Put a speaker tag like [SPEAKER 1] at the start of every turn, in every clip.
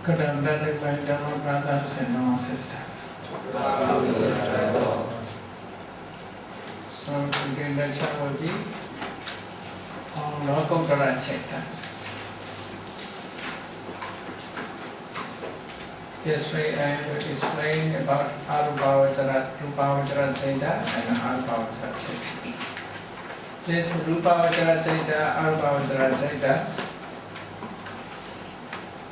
[SPEAKER 1] Good afternoon, my Dharma brothers and our sisters. So today lecture will be on Lokottara chapters. Yesterday I will explain about Arupavachara, Rupavachara Chaita and Arupavachara Chaita. This Rupavachara Chaita, Arupavachara Chaita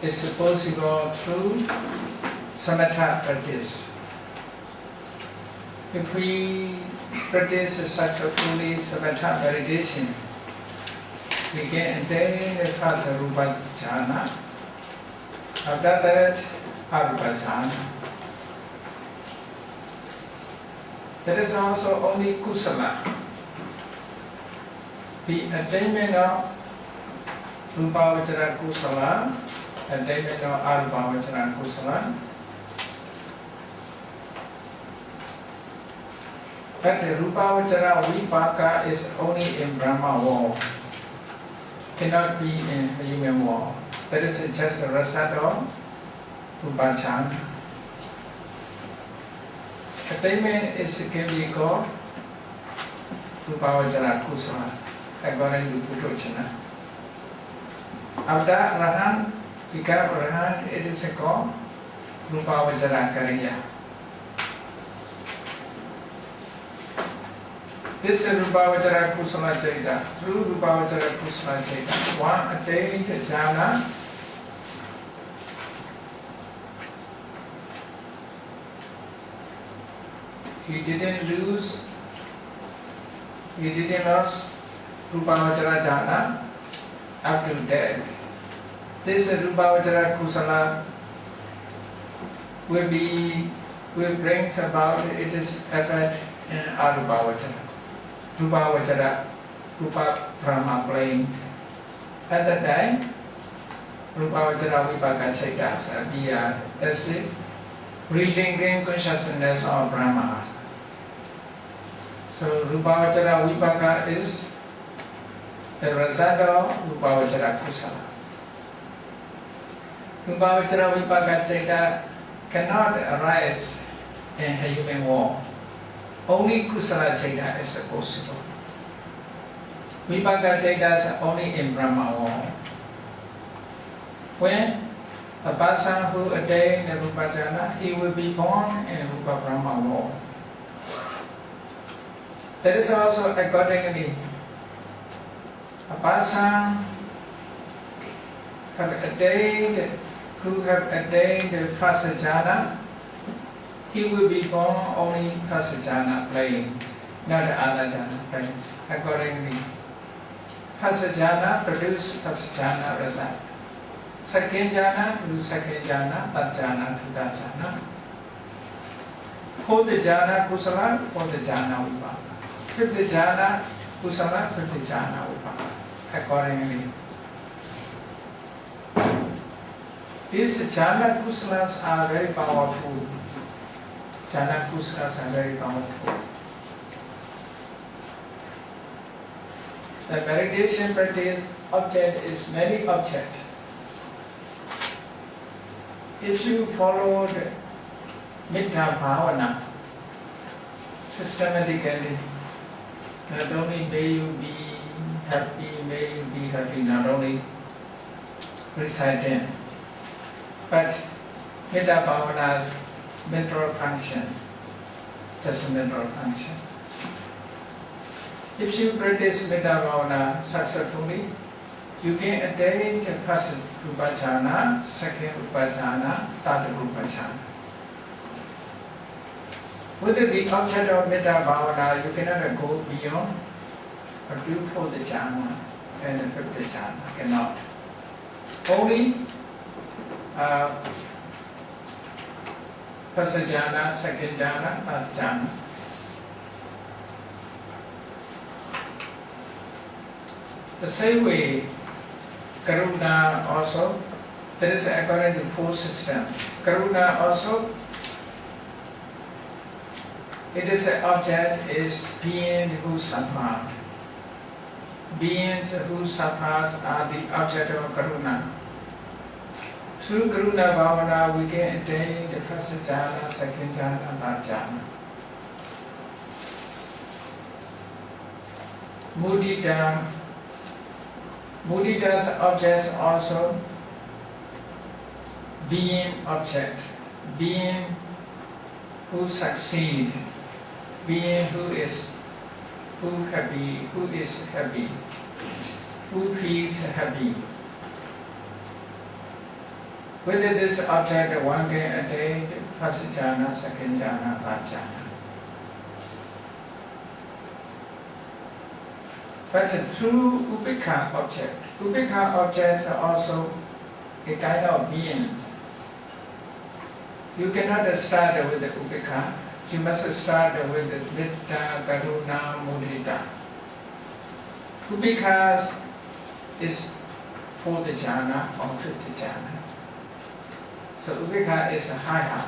[SPEAKER 1] is possible through samatha practice. If we practice successfully samatha meditation, we can attain the first rupa jhana. After that, arupa jhana. There is also only kusala. The attainment of Rupavachara kusala, attainment of Arupavachara kusala. But the Rupavachara vipaka is only in Brahma world, cannot be in human world. That is just a result of Rupachana. Attainment is can be called Rupavachara kusala, according to Puthocana. After Rahan become Rahan, it is called Rupavachara Kariya. This is Rupavachara Kusala Chaita. Through Rupavachara Kusala Chaita, one attained jhana. He didn't lose Rupavachara jhana up to death. This Rupavachara Kusala will brings about its effect in Arupavachara. Rupavachara, Rupa Brahma plane. At that time, Rupavachara Vipaka Chaitas appeared as if relinking consciousness of Brahma. So Rupavachara Vipaka is the result of Rupavachara Kusala. Rupavachara Vipaka Chaita cannot arise in a human world. Only Kusala Chaita is possible. Vipaka Chaita is only in Brahma world. When the person who attains the Rupa jhana, he will be born in Rupa Brahma world. That is also accordingly. A person who have attained the first jhana, he will be born only first jhana plane, not the other jhana planes. Accordingly, first jhana produce first jhana result. Second jhana produce second jhana, third jhana to third jhana. Fourth jhana kusala, fourth jhana vipaka. Fifth jhana kusala, fifth jhana vipaka. Accordingly, these jhana kusalas are very powerful. Jhana kusalas are very powerful. The meditation practice object is many objects. If you follow the Metta Bhavana systematically, not only may you be happy, not only reciting, but Metta Bhavana's mental functions, just mental function. If you practice Metta Bhavana successfully, you can attain the first Rupa jhana, second Rupa jhana, third Rupa jhana. With the object of Metta Bhavana, you cannot go beyond or do fourth jhana and the fifth jhana. Cannot. Only first jhana, second jhana, third jhana. The same way, Karuna also, there is according to four systems. Karuna also, it is an object is being who suffer. Beings who suffer are the object of Karuna. Through Karuna Bhavana, we can attain the first jhana, second jhana, and third jhana. Mudita. Mudita's objects also being object, being who succeed, being who is happy, who feels happy. With this object, one can attain first jhana, second jhana, third jhana. But through Upekha object are also a kind of being. You cannot start with the Upekha. You must start with the Metta, Karuna, Mudita. Upekha is fourth jhana or fifth jhana. So Upekha is a higher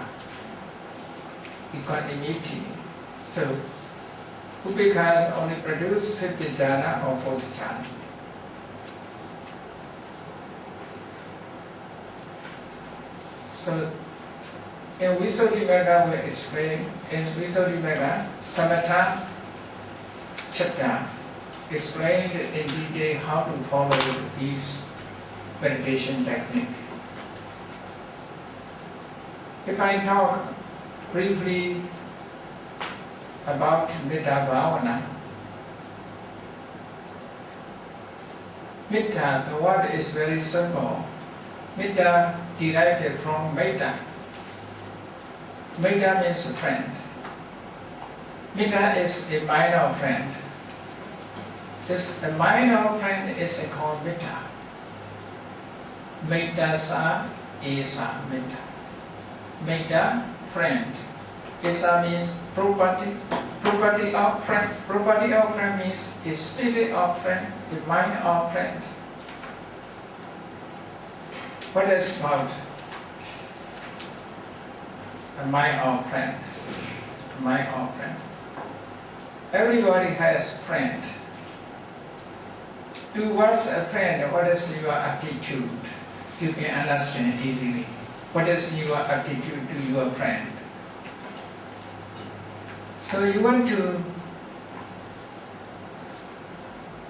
[SPEAKER 1] equanimity. So Upekha only produce fifth jhana or fourth jhana. So in Visuddhimagga we explain, in Visuddhimagga Samatha chapter explained in detail how to follow these meditation technique. If I talk briefly about Metta Bhavana, Metta, the word is very simple. Metta derived from Metta. Metta means friend. Metta is a minor friend. A minor friend is called Metta. Metta sa esa Metta. Metta, friend. Esa means property. Property of friend. Property of friend means a spirit of friend, a mind of friend. What is called a mind of friend? A mind of friend. Everybody has friend. Towards a friend, what is your attitude? You can understand easily. What is your attitude to your friend? So you want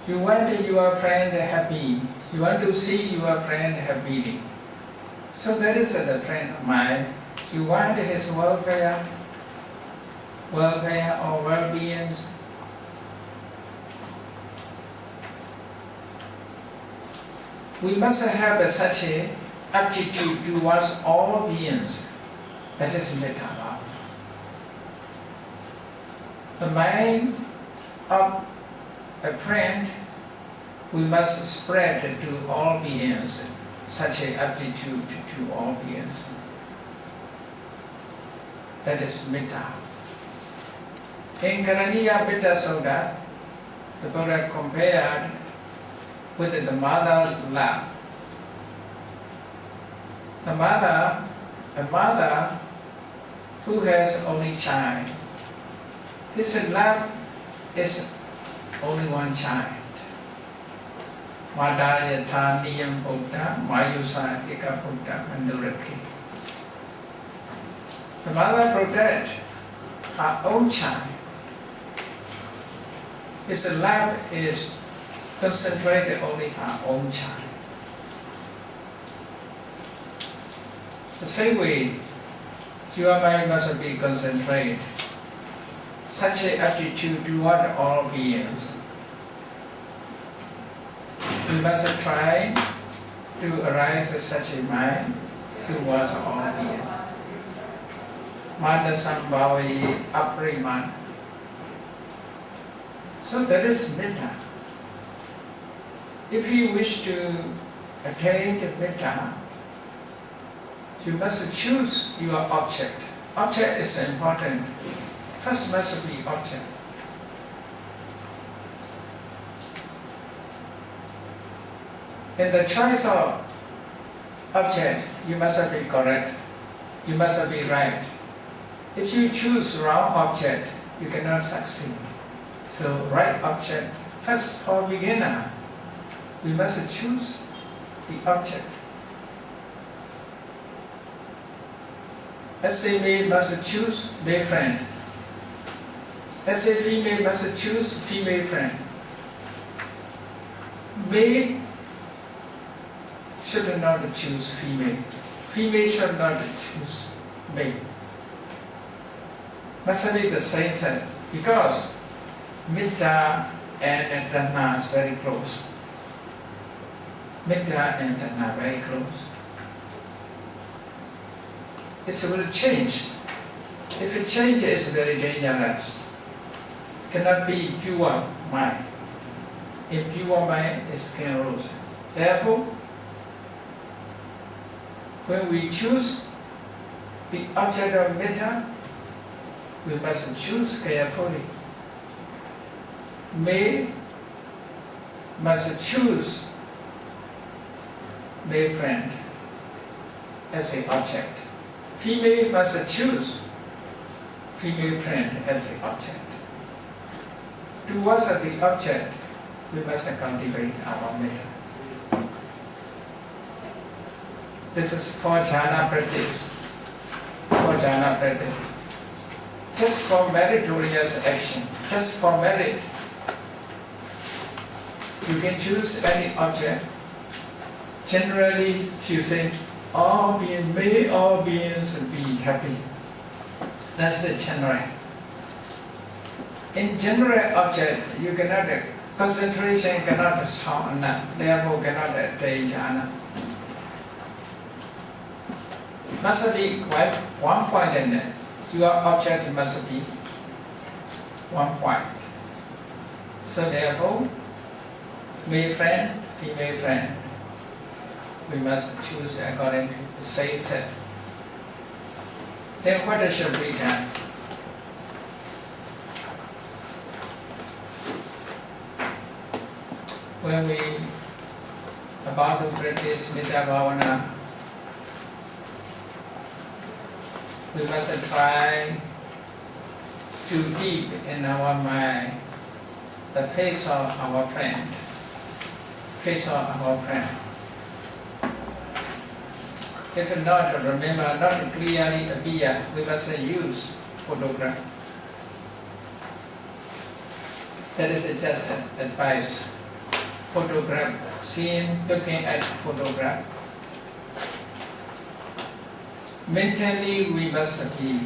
[SPEAKER 1] your friend happy. You want to see your friend happily. So that is the friend of mine. You want his welfare or well-being. We must have such an attitude towards all beings. That is Metta Bhavana. The mind of a friend, we must spread to all beings such an attitude to all beings. That is Metta. In Karaniya Metta Sutta, the Buddha compared with the mother's love. A mother who has only child, his love is only one child. Madaya Taniyam Buddha Mayusa Eka Buddha Manuraki. The mother protects her own child. His love is concentrated only her own child. The same way, your mind must be concentrated. Such an attitude toward all beings. We must try to arise such a mind towards all beings. Manda Sambhavayi Apriman. So that is Metta. If you wish to attain to Metta, you must choose your object. Object is important. First must be object. In the choice of object, you must be correct. You must be right. If you choose wrong object, you cannot succeed. So right object. First, for beginner, we must choose the object. As a male must choose male friend. As a female must choose female friend. Male should not choose female. Female should not choose male. Must be the same set, because Metta and Dhamma is very close. Metta and Dhamma very close. It will change. If it changes, it's very dangerous. Cannot be pure mind. Impure mind is sclerosis. Therefore, when we choose the object of metta, we must choose carefully. Male must choose male friend as an object. Female must choose female friend as an object. Towards the object, we must cultivate our metta. This is for jhana practice. For jhana practice. Just for meritorious action, just for merit. You can choose any object. Generally, you say, all beings, may all beings be happy. That's the general. In general object, you cannot, concentration cannot be strong enough, therefore cannot attain jhana. Must be one point in it. Your object must be one point. So therefore, male friend, female friend, we must choose according to the same set. Then what should be done? When we about to practice Metta Bhavana, we must try to keep in our mind the face of our friend. Face of our friend. If not remember, not clearly appear, we must use photograph. That is just advice. Photograph, seeing, looking at photograph. Mentally we must be.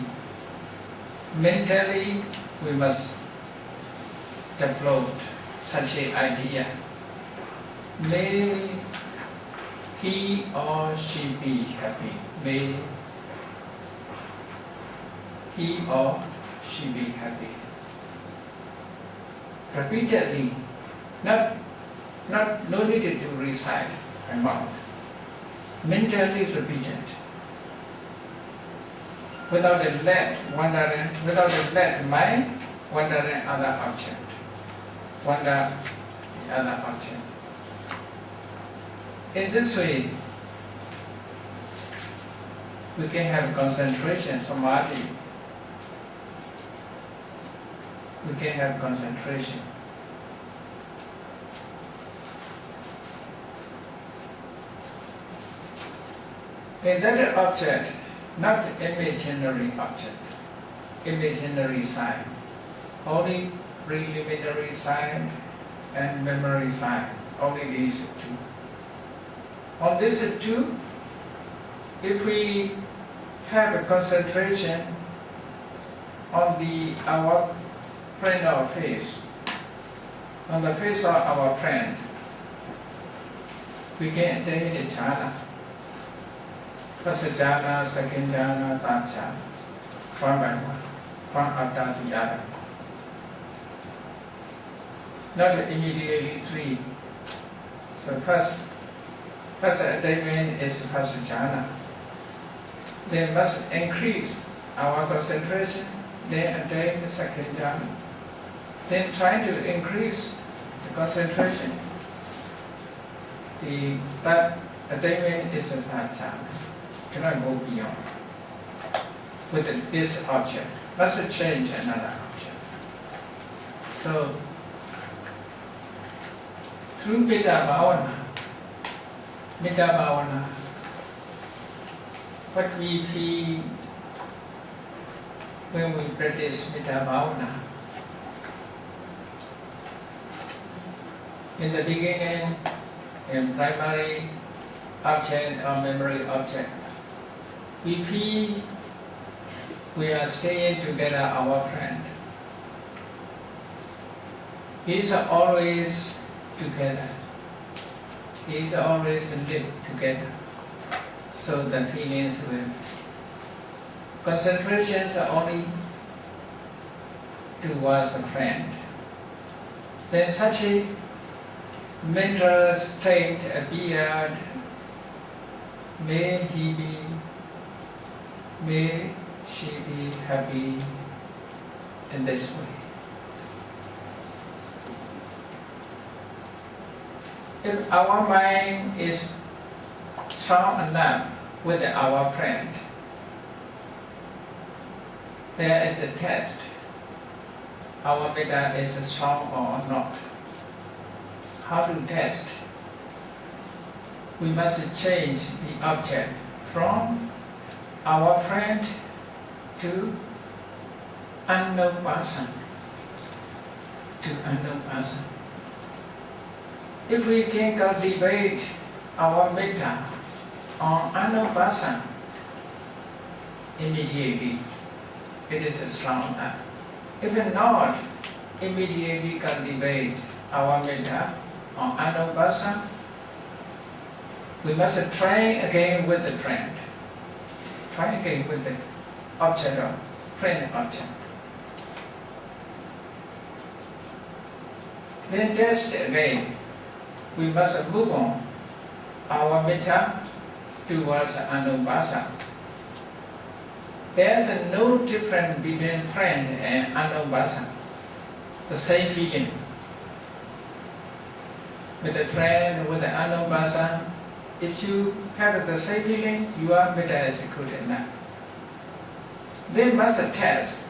[SPEAKER 1] Mentally we must develop such an idea. May he or she be happy. May he or she be happy. Repeatedly, no need to recite by mouth. Mentally repeated. Without a let mind wandering other object. Wander the other object. In this way, we can have concentration, samadhi. We can have concentration. In that object, not imaginary object, imaginary sign, only preliminary sign and memory sign, only these two. On these two, if we have a concentration on our friend or face, on the face of our friend, we can attain the jhana. First jhana, second jhana, third jhana, one by one after the other. Not immediately three. So first attainment is first jhana. Then must increase our concentration, then attain the second jhana. Then try to increase the concentration. The third attainment is the third jhana. Cannot go beyond. With this object, must change another object. So, through Metta Bhavana, what we feel when we practice Metta Bhavana. In the beginning, in primary object or memory object, we feel we are staying together, our friend. He is always together. He is always live together. So the feelings will. Concentrations are only towards a friend. Then such a mental state appeared. May he be, may she be happy in this way. If our mind is strong enough with our friend, there is a test. Our metta is strong or not. How to test? We must change the object from our friend to unknown person. To unknown person. If we can cultivate our metta on unknown person, immediately it is strong enough. If not, immediately cultivate our metta on unknown person, we must try again with the friend. Try again with the object of friend object. Then test again. We must move on our metta towards unknown person. There is no difference between friend and unknown person. The same feeling. With the friend, with the unknown person, if you have the same feeling, your metta is good enough. They must test.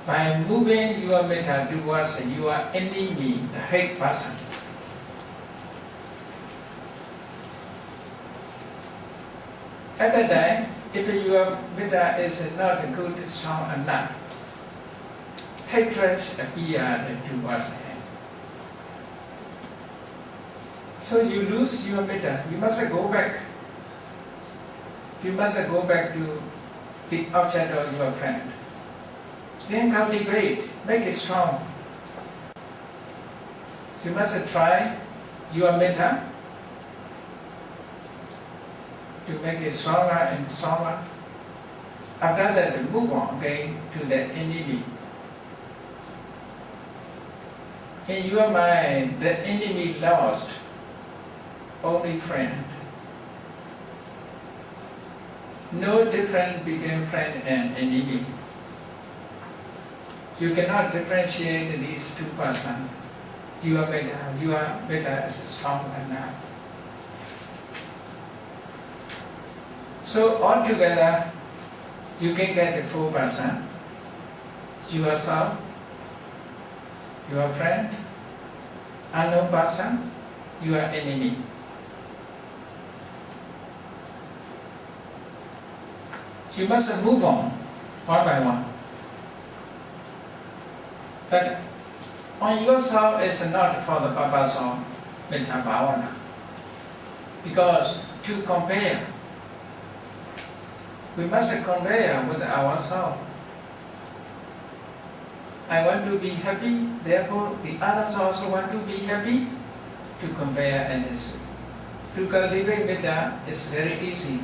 [SPEAKER 1] By moving your metta towards your enemy, the hate person. At that time, if your metta is not good, strong enough, hatred appeared towards him. So you lose your metta. You must go back. You must go back to the object of your friend. Then cultivate, make it strong. You must try your metta to make it stronger and stronger. After that, move on again to the enemy. In your mind, the enemy lost, only friend. No difference between friend and enemy. You cannot differentiate these two persons. Your metta is strong enough. So altogether, you can get the 4%. Yourself, your friend, unknown person, your enemy. You must move on, one by one. But on yourself is not for the purpose of Metta Bhavana. Because to compare, we must compare with ourselves. I want to be happy, therefore the others also want to be happy, to compare in this way. To cultivate Metta is very easy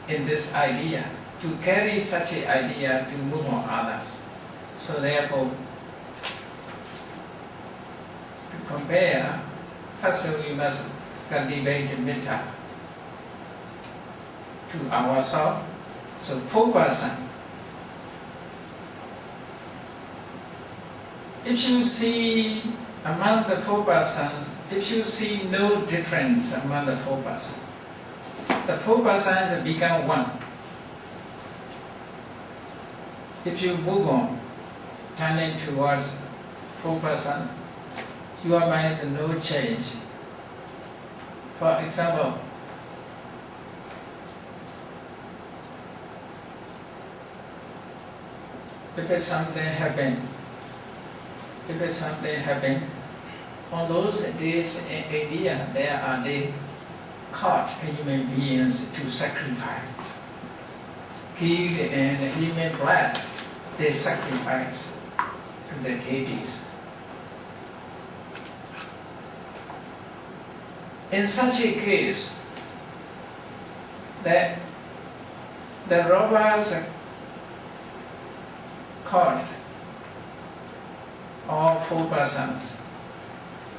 [SPEAKER 1] in this idea, to carry such an idea to move on others. So therefore, to compare, first we must cultivate Metta to ourselves. So 4%. If you see among the 4%, if you see no difference among the 4%, the 4% become 1. If you move on, turning towards 4%, your mind is no change. For example, if it's something happen, on those days in India, they caught human beings to sacrifice. Killed and human blood, they sacrifice to the deities. In such a case, that the robbers caught all 4 persons,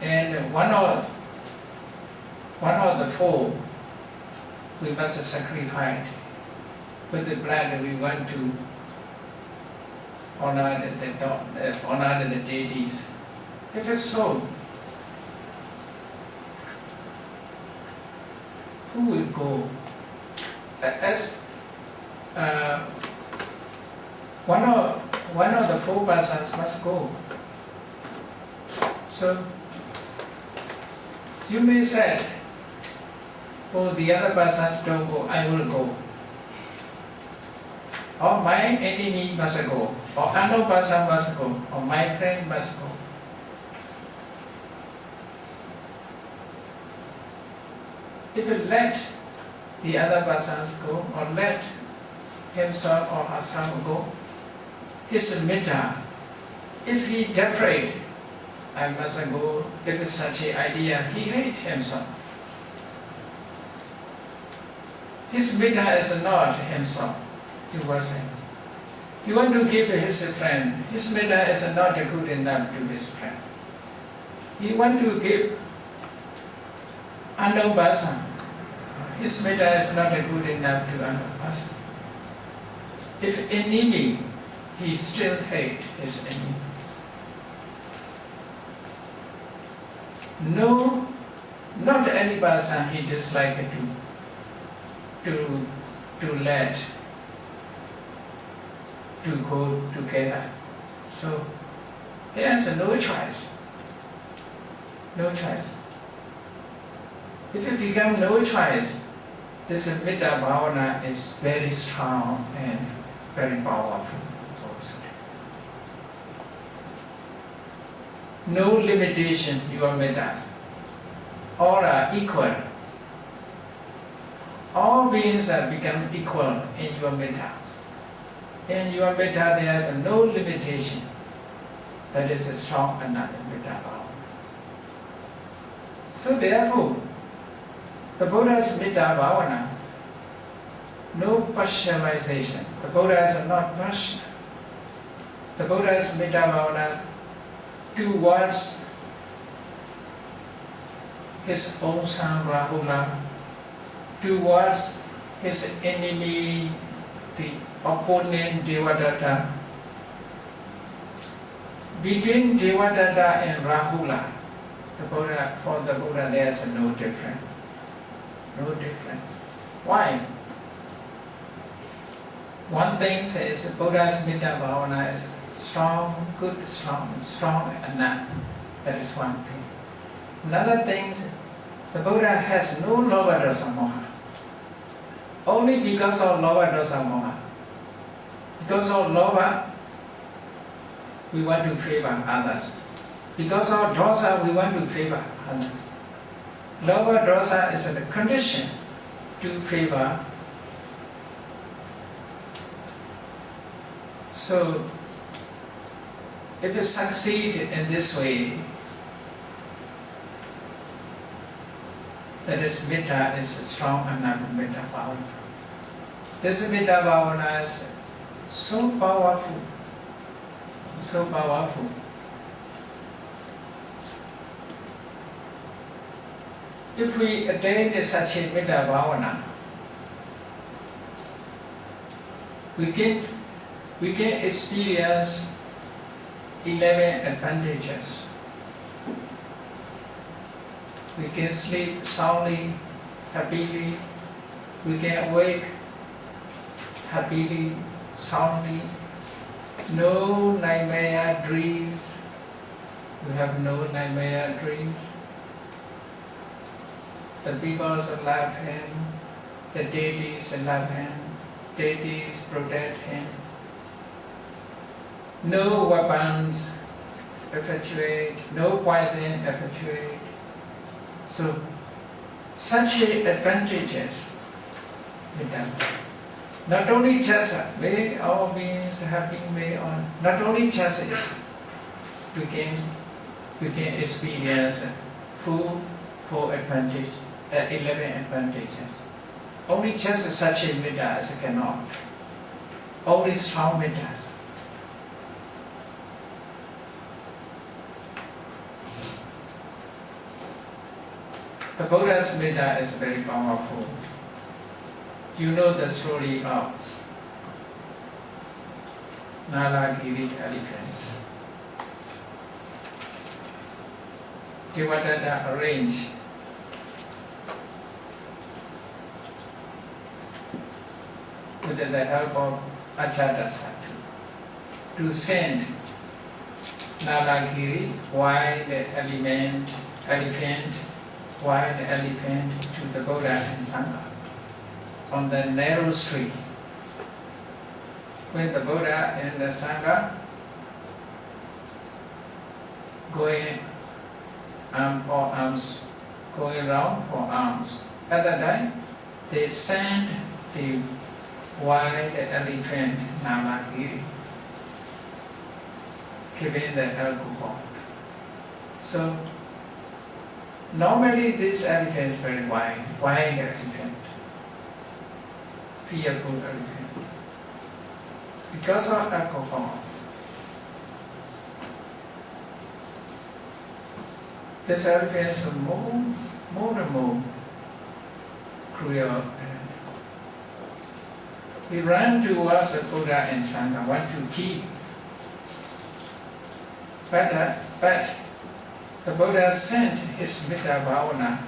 [SPEAKER 1] and one of the 4 we must sacrifice. With the blood we want to honor the deities. If it's so, who will go? As one of the 4 persons must go. So you may say, oh, the other persons don't go, I will go. Or my enemy must go, or unknown person must go, or my friend must go. If you let the other persons go, or let himself or herself go, his metta, if he desperate, I must go, if it's such an idea, he hates himself. His metta is not himself towards him. He want to give his friend, his metta is not good enough to his friend. He want to give unknown person, his metta is not good enough to unknown person. If enemy, he still hate his enemy. No, not any person he dislike to let to go together. So there's no choice. No choice. If it becomes no choice, this Metta Bhavana is very strong and very powerful. No limitation, your mettas. All are equal. All beings have become equal in your metta. In your metta there is no limitation. That is a strong another metta bhavana. So therefore, the Buddha's metta bhavana, no partialization. The Buddhas are not partial. The Buddha's metta bhavana towards his own son Rahula, towards his enemy, the opponent Devadatta. Between Devadatta and Rahula, for the Buddha there is no difference. No difference. Why? One thing says Buddha's metta bhavana is strong, good, strong enough. That is one thing. Another thing, the Buddha has no lower dosa moha. Only because of lower dosa moha. Because of lower, we want to favor others. Because of dosa, we want to favor others. Lower dosa is a condition to favor. So, if you succeed in this way, that is metta is strong enough metta bhavana. This metta bhavana is so powerful, so powerful. If we attain such a metta bhavana, we can experience 11 advantages. We can sleep soundly, happily. We can awake happily, soundly. No nightmare dreams. We have no nightmare dreams. The people love him. The deities love him. Deities protect him. no weapons effectuate, no poison effectuate. So such advantages with them. Not only just may our beings have been made on, not only just is we can experience full 4 advantage, 11 advantages. Only just such a midas cannot. Only strong midas. The Buddha's Metta is very powerful. You know the story of Nalagiri elephant. Devadatta arranged with the help of Ajadasattu to send Nalagiri, wild elephant, to the Buddha and Sangha on the narrow street. When the Buddha and the Sangha going for alms, going around for alms. At that time, they sent the wild elephant Nalagiri, giving the alcohol. So normally this elephant is very wild elephant, fearful elephant. Because of alcohol, this elephant is more and more cruel. We ran towards the Buddha and Sangha, want to kill. But the Buddha sent his Metta Bhavana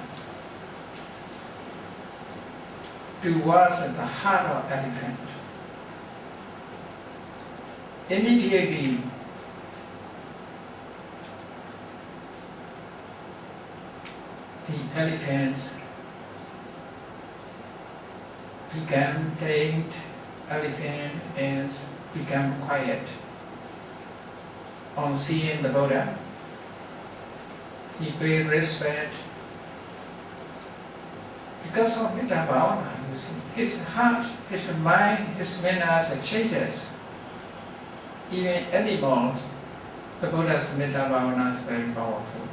[SPEAKER 1] towards the heart of elephant. Immediately, the elephants became tamed, elephant and become quiet. On seeing the Buddha, he paid respect. Because of Metta Bhavana, you see, his heart, his mind, his manners changes. Even animals, the Buddha's Metta Bhavana is very powerful.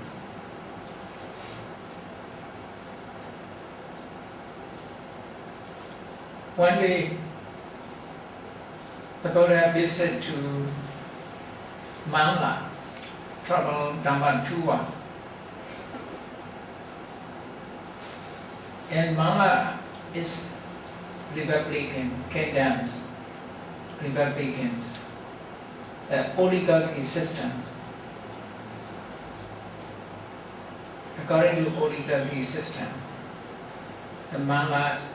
[SPEAKER 1] One day, the Buddha visited to Mangla, travel Dhammatua. And Mangla is Republicans, the oligarchy systems. According to oligarchy system, the Manglas,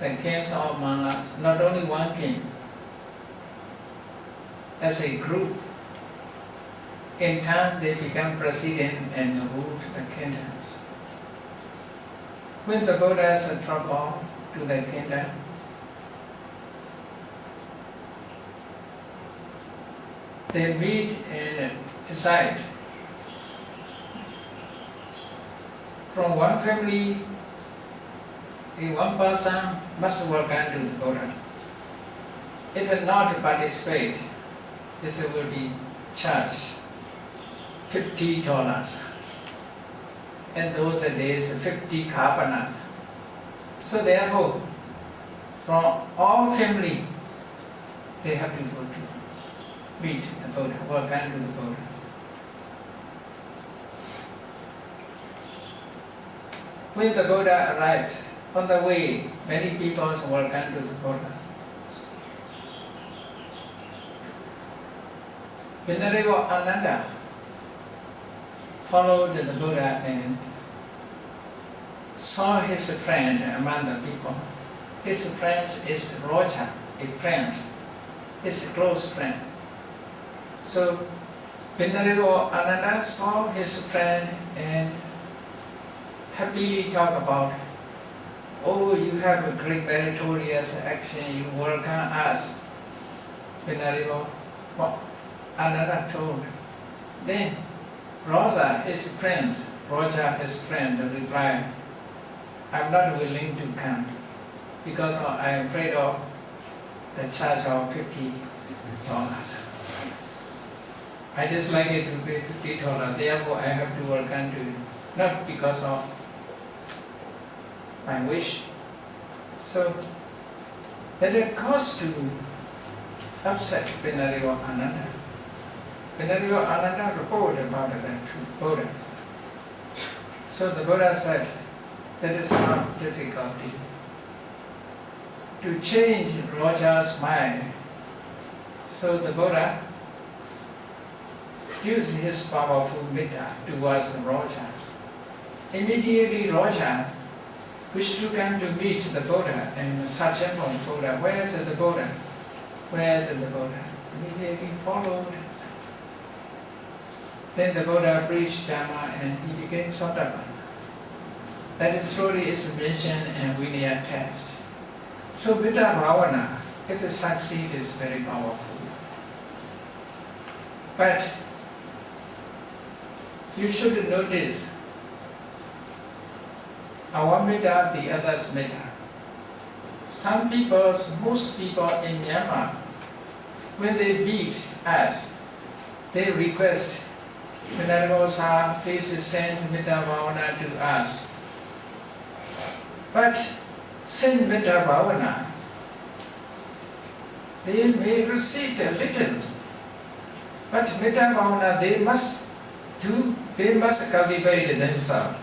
[SPEAKER 1] the kings of Manglas, not only one king, as a group, in time they become president and ruled the kingdoms. When the Buddhas travel to the kingdom, they meet and decide from one family, one person must welcome to the Buddha. If not participate, this will be charged $50. In those days, 50 kapana. So therefore, from all family, they have to go to meet the Buddha, welcome to the Buddha. When the Buddha arrived, on the way, many people welcome to the Buddha. Venerable Ananda followed the Buddha and saw his friend among the people. His friend is Roja, a prince, his close friend. So Venerable Ananda saw his friend and happily talked about, oh, you have a great meritorious action, you welcome us. Venerable Ananda told. Then Roger, his friend, replied, I'm not willing to come because I am afraid of the charge of $50. I dislike it to pay $50, therefore I have to welcome to you, not because of my wish. So that it caused to upset Venerable Ananda. Venerable Ananda reported about that to Buddha. So the Buddha said, that is not difficulty. To change Roger's mind. So the Buddha used his powerful metta towards Roger. Immediately Roger wished to come to meet the Buddha, and Sachemon told her, where is the Buddha? Where is the Buddha? Immediately followed. Then the Buddha preached Dhamma and he became Sotapanna. That story is mentioned in Vinaya text. So Metta Bhavana, if it succeeds, is very powerful. But you should notice our metta, the others' metta. Most people in Myanmar, when they meet us, they request, Venerable Sir, please send Metta Bhavana to us. But send Metta Bhavana, they may receive a little. But Metta Bhavana, they must cultivate themselves.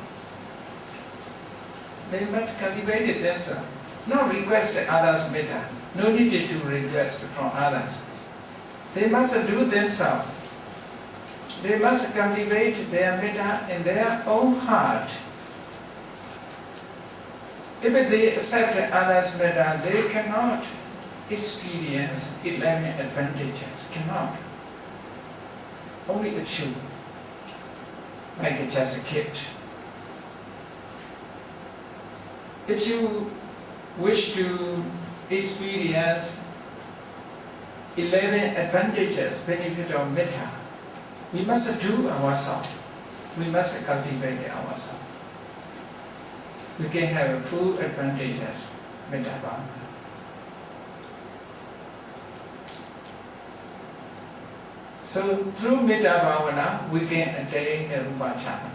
[SPEAKER 1] They must cultivate it themselves. No request others metta. No need to request from others. They must do themselves. They must cultivate their metta in their own heart. If they accept others' metta, they cannot experience 11 advantages. Cannot. Only a few. Like just a kid. If you wish to experience 11 advantages, benefit of metta, we must do ourselves. We must cultivate ourselves. We can have full advantages, metta bhavana. So through metta bhavana, we can attain the rupa jhana.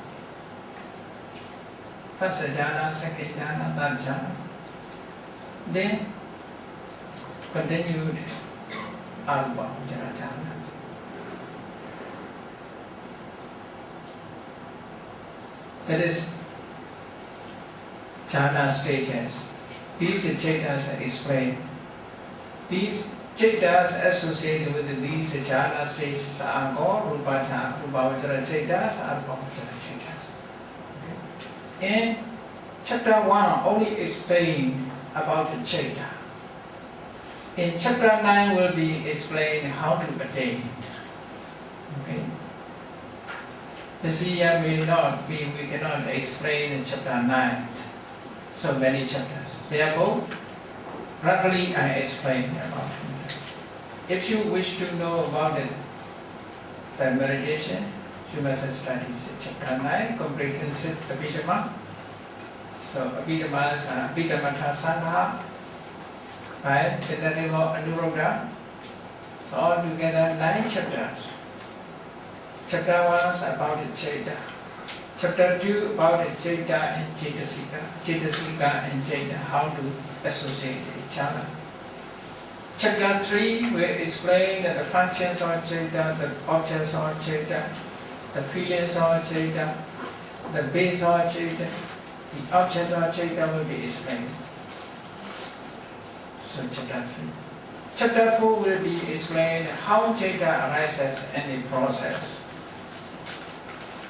[SPEAKER 1] First jhana, second jhana, third jhana. Then continued arupa jhana. That is jhana stages. These jhanas are explained. These jhanas associated with these jhana stages are called rupa jhana, rupavachara jhanas, arupavachara jhanas. In chapter 1 only explained about the jhana. In chapter 9 will be explained how to attain it. Okay. This year we cannot explain in chapter 9 so many chapters. Therefore, roughly I explain about it. If you wish to know about it, the meditation, you must study chapter 9, comprehensive Abhidhamma. So Abhidhamma is Abhidhammata Sangha by Venerable Anuruddha. So altogether 9 chapters. Chapter 1 is about the Jhana. Chapter 2 about the Jhana and Cetasika. Cetasika and Jhana, how to associate each other. Chapter 3 will explain the functions of Jhana, the objects of Jhana, the feelings of Jhana, the base of Jhana, the object of Jhana will be explained. So chapter 3. Chapter 4 will be explained how Jhana arises and the process.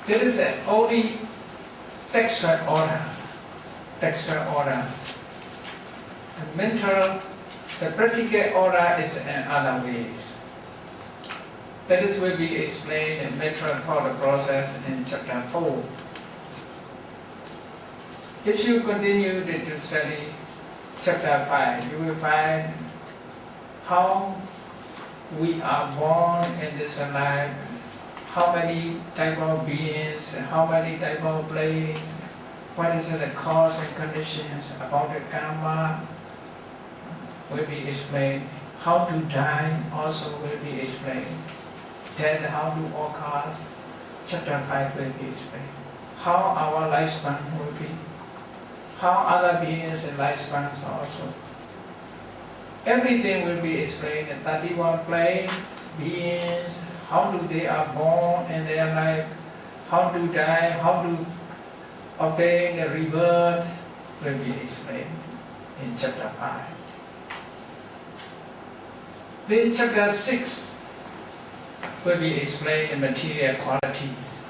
[SPEAKER 1] There is only textual orders. The mental, the practical order is in other ways. That is will be explained in mental thought process in chapter 4. If you continue to study chapter 5, you will find how we are born in this life, how many type of beings, how many type of planes, what is the cause and conditions about the karma will be explained. How to die also will be explained. Then how to occur, chapter 5 will be explained. How our lifespan will be, how other beings and lifespans also. Everything will be explained. 31 planes, beings, how do they are born in their life, how to die, how to obtain the rebirth will be explained in chapter 5. Then chapter 6 will be explained the material qualities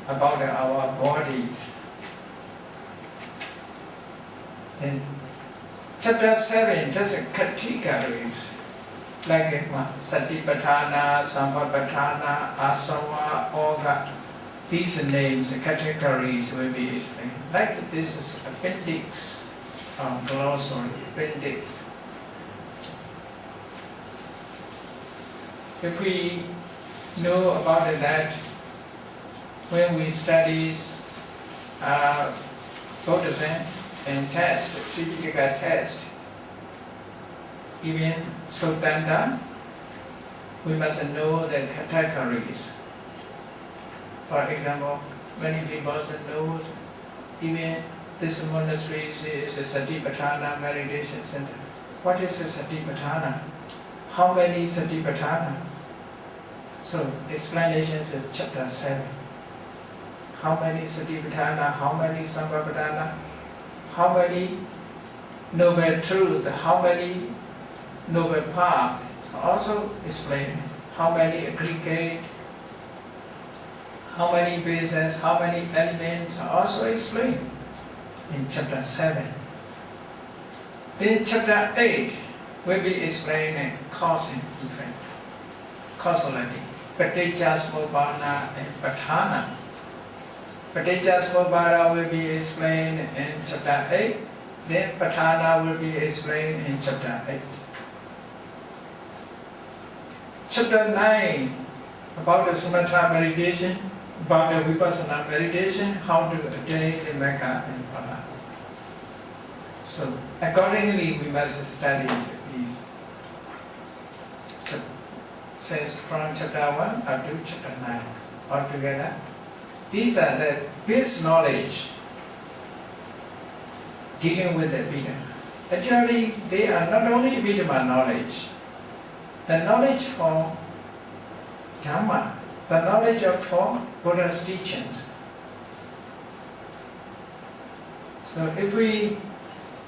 [SPEAKER 1] about our bodies. Then chapter 7 just categories like Satipatthana, Sambhapatthana, Asava, Oga. These names, categories will be explained. Like this is appendix from glossary, appendix. If we know about that, when we study Buddhism and test, typical test, even Sutanta, we must know the categories. For example, many people know even this monastery is a Satipatthana meditation center. What is a Satipatthana? How many Satipatthana? So explanations in chapter 7. How many Satipatthana? How many Sambhapatthana? How many noble truth? How many noble paths? Also explain how many aggregate, how many bases, how many elements, also explained in chapter 7. Then chapter 8 will be explained in cause and effect, causality, Paticcasamuppada and Patthana. Paticcasamuppada will be explained in chapter 8, then Patthana will be explained in chapter 8. Chapter 9 about the samatha meditation, about the vipassana meditation, how to attain the Magga and Phala. So accordingly we must study these. Since from chapter 1 up to chapter 9 altogether. These are the base knowledge dealing with the Abhidhamma. Actually, they are not only Abhidhamma knowledge, the knowledge for Dhamma, the knowledge for Buddha's teachings. So if we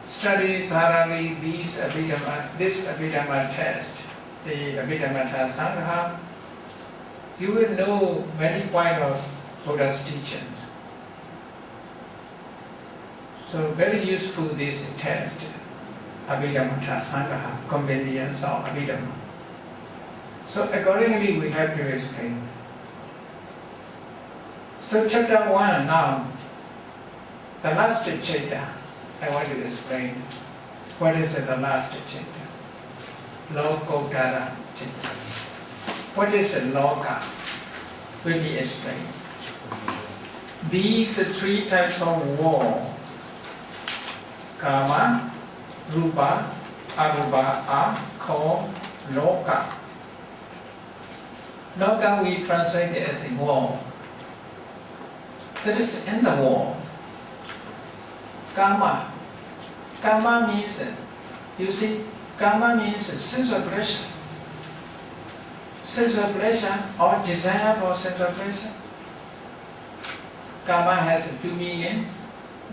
[SPEAKER 1] study thoroughly this Abhidhamma test, the Abhidhamma Sangha, you will know many points of Buddha's teachings. So very useful this test, Abhidhamma Sangha, convenience of Abhidhamma. So accordingly we have to explain. So chapter 1 now, the last chapter, I want to explain what is the last chapter. Lokotara chapter. What is a loka? Will be explained. These three types of world, Kama, Rupa, Arupa, are called loka. Loka we translate it as a world. That is in the world. Kama. Kama means, you see, Kama means sense of pleasure. Sense of pleasure or desire for sense of pleasure. Kama has two meanings.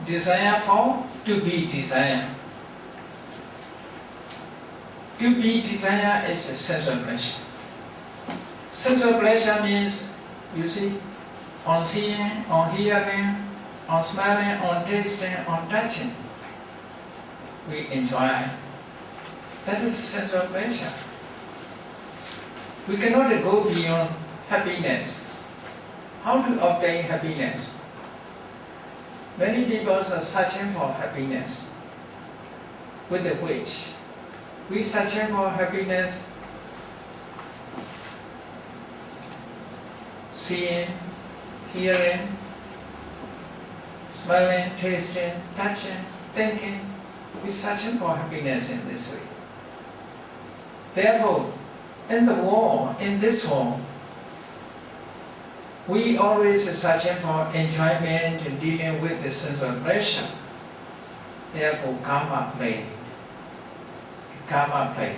[SPEAKER 1] Desire for, to be desired. To be desired is a sense of pleasure. Sense of pleasure means, you see, on seeing, on hearing, on smelling, on tasting, on touching, we enjoy. That is sense of pleasure. We cannot go beyond happiness. How to obtain happiness? Many people are searching for happiness, with which we searching for happiness seeing, hearing, smelling, tasting, touching, thinking. We're searching for happiness in this way. Therefore, in the world, in this world, we always are searching for enjoyment and dealing with the sensual pleasure. Therefore, karma play. Karma play.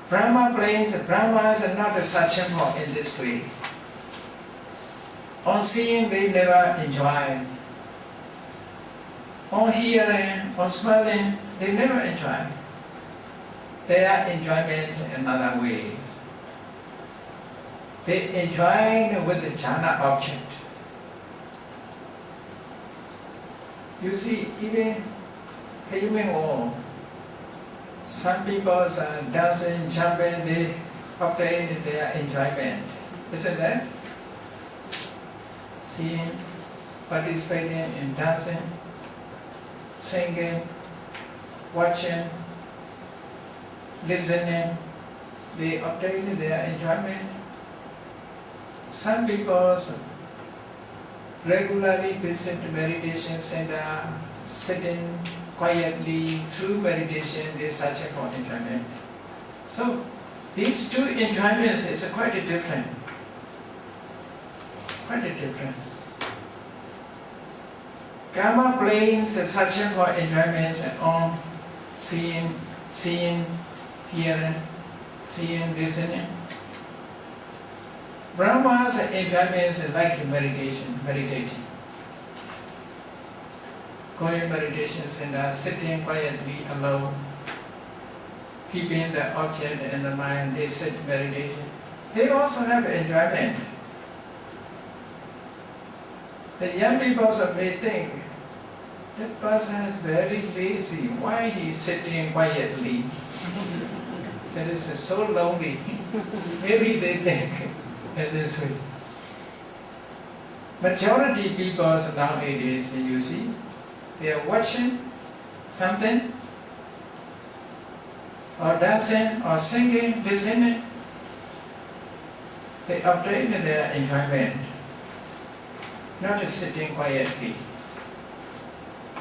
[SPEAKER 1] Brahma planes, Brahmas are not searching for in this way. On seeing, they never enjoy. On hearing, on smelling, they never enjoy. Their enjoyment in another way. They enjoy with the jhana object. You see, even human world, some people are dancing, jumping, they obtain their enjoyment. Isn't that? Seeing, participating in dancing, singing, watching, listening, they obtain their enjoyment. Some people regularly visit meditation center, sitting quietly through meditation, they search for enjoyment. So these two enjoyments is quite different. Quite different. Karma planes searching for enjoyments on seeing, hearing, listening. Brahma's enjoyments like meditation, meditating. Going meditation center, sitting quietly alone, keeping the object in the mind, they sit meditation. They also have enjoyment. The young people may think, that person is very lazy, why he is sitting quietly? That is so lonely. Maybe they think in this way. Majority people nowadays, you see, they are watching something, or dancing, or singing, listening. They obtain their enjoyment, not just sitting quietly,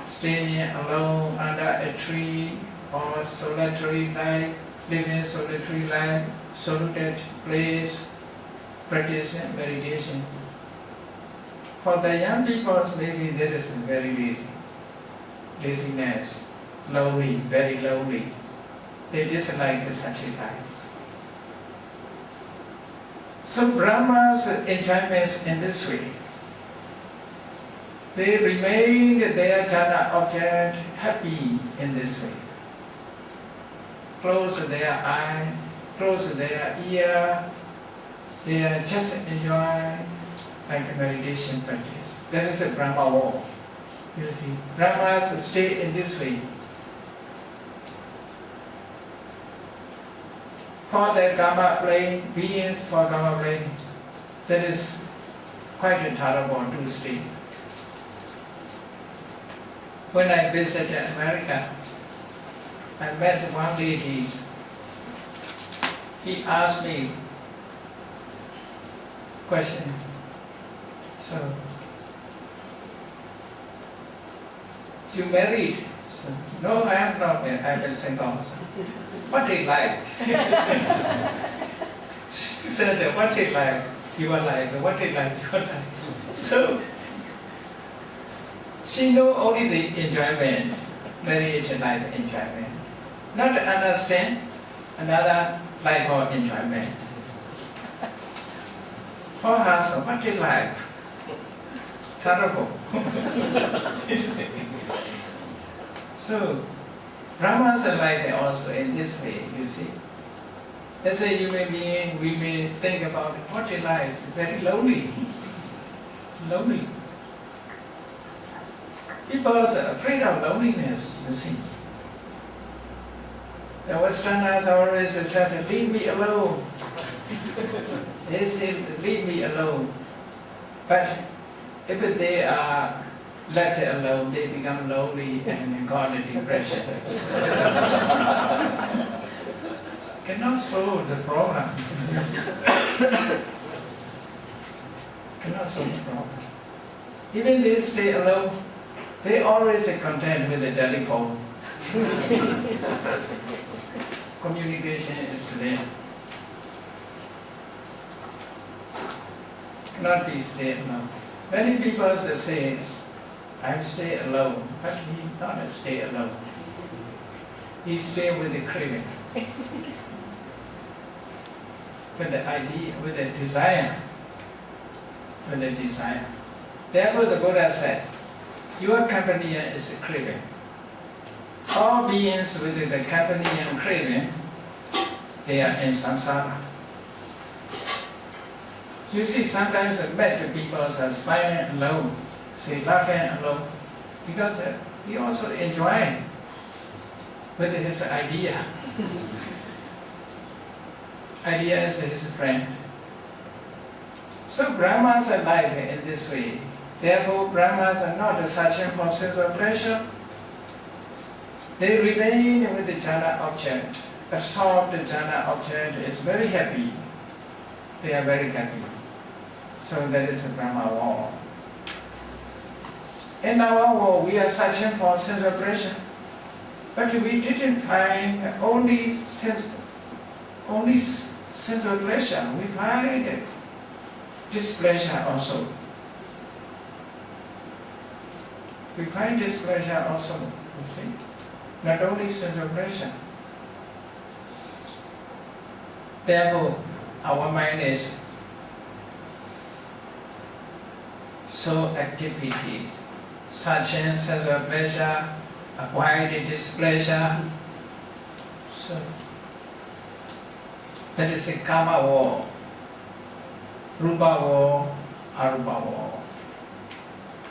[SPEAKER 1] staying alone under a tree, or solitary life, living solitary life, secluded place, practicing meditation. For the young people, maybe that is very lazy. Laziness, lonely, very lonely. They dislike such a life. So Brahma's enjoyments in this way. They remain their jhana object happy in this way. Close their eye, close their ear, they are just enjoy like a meditation practice. That is a Brahma world. You see, Brahmas stay in this way. For the karma plane, beings for karma plane, that is quite intolerable to stay. When I visited America, I met one lady. He asked me question. So, you married? So, no, I am not married. I am single. What a life! She said, what a life you are like, what a life you are like. So, she know only the enjoyment, marriage and life enjoyment. Not understand another life of enjoyment. For her, so what a life! Terrible. So, Brahmas are like also in this way, you see. As a human being, we may think about what a life, very lonely. Lonely. People are afraid of loneliness, you see. The Westerners always said, leave me alone. They say, leave me alone. But if they are let alone, they become lonely and got a depression. cannot solve the problems. Cannot solve the problem. Even they stay alone, they always are content with the telephone. Communication is there. Cannot be stay alone. Many people say, I stay alone, but he not stay alone. He stay with the craving, with the idea, with the desire, with the desire. Therefore, the Buddha said, your company is a craving. All beings with the company and craving, they are in samsara. You see, sometimes I met the people are smiling alone, say laughing alone, because he also enjoying with his idea. Idea is his friend. So Brahmans are like in this way. Therefore, Brahmans are not searching for sense of pleasure. They remain with the jhana object. Absorbed the jhana object is very happy. They are very happy. So that is a Brahma war. In our war, we are searching for sense of pleasure. But we didn't find only sense of pleasure. We find displeasure also. We find displeasure also, you see. Not only sense of pleasure. Therefore, our mind is so activities, searching sense of pleasure, avoid displeasure. So that is a karma war, rupa war, arupa war.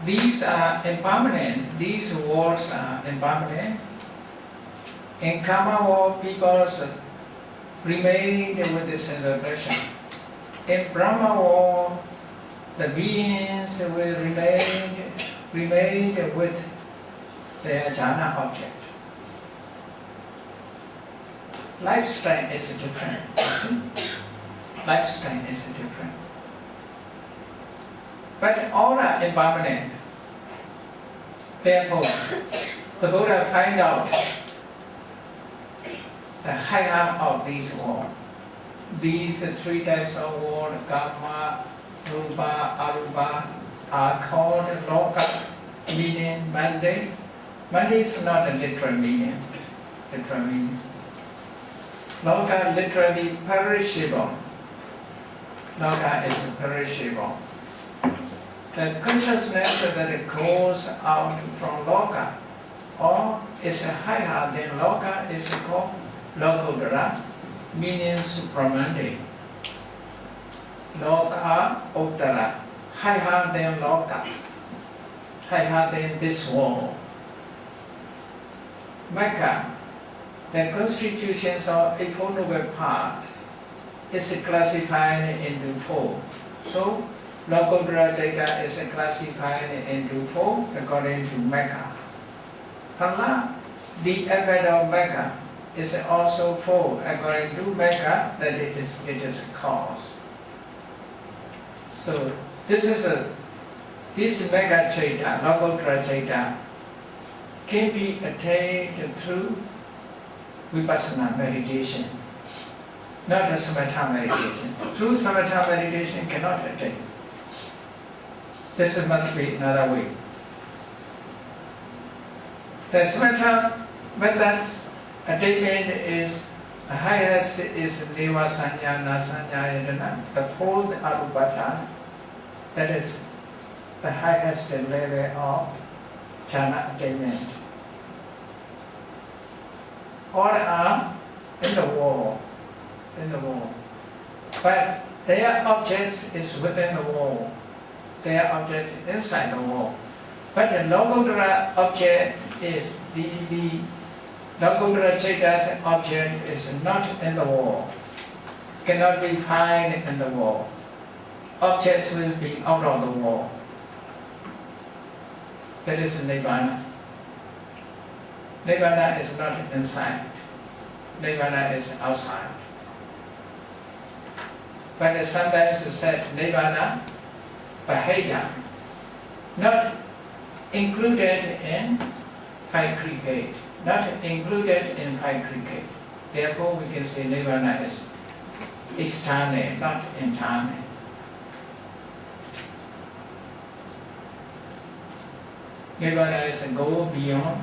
[SPEAKER 1] These are impermanent. These wars are impermanent. In karma war, people remain with the sense of pleasure. In Brahma war, the beings will remain with their jhana object. Lifestyle is different. Lifestyle is different. But all are impermanent. Therefore, the Buddha find out the higher of these worlds. These three types of world, karma, rupa, arupa, are called loka, meaning mundane. Mundane is not a literal meaning. Loka literally perishable. Loka is perishable. The consciousness that goes out from loka, or is higher than loka, is called lokodara, meaning supramundane. Loka uttara, higher than loka, higher than this world. Mecca, the constitutions of Eightfold Noble Path is classified into four. So, Lokodara Chaita is classified into four according to Mecca. Phala, the effect of Mecca, is also four according to Mecca, that it is a cause. So this Mecca Chaita, Lokodara Chaita, can be attained through Vipassana meditation, not a Samatha meditation. Through Samatha meditation cannot attain. This must be another way. The Samatha method's attainment is the highest is Neva Sanyana Sanyayatana, the fourth Arupachana. That is the highest level of jhana attainment. All are in the world, but their object is within the world. Their object inside the world. But the Lokodara object is the Lokodara Chaita's object is not in the world. Cannot be found in the world. Objects will be out of the world. That is Nibbana. Nibbana is not inside. Nibbana is outside. but sometimes you said Nirvana Bahaya, not included in five cricket, not included in five cricket. Therefore, we can say Nirvana is external, not internal. Nirvana is a go beyond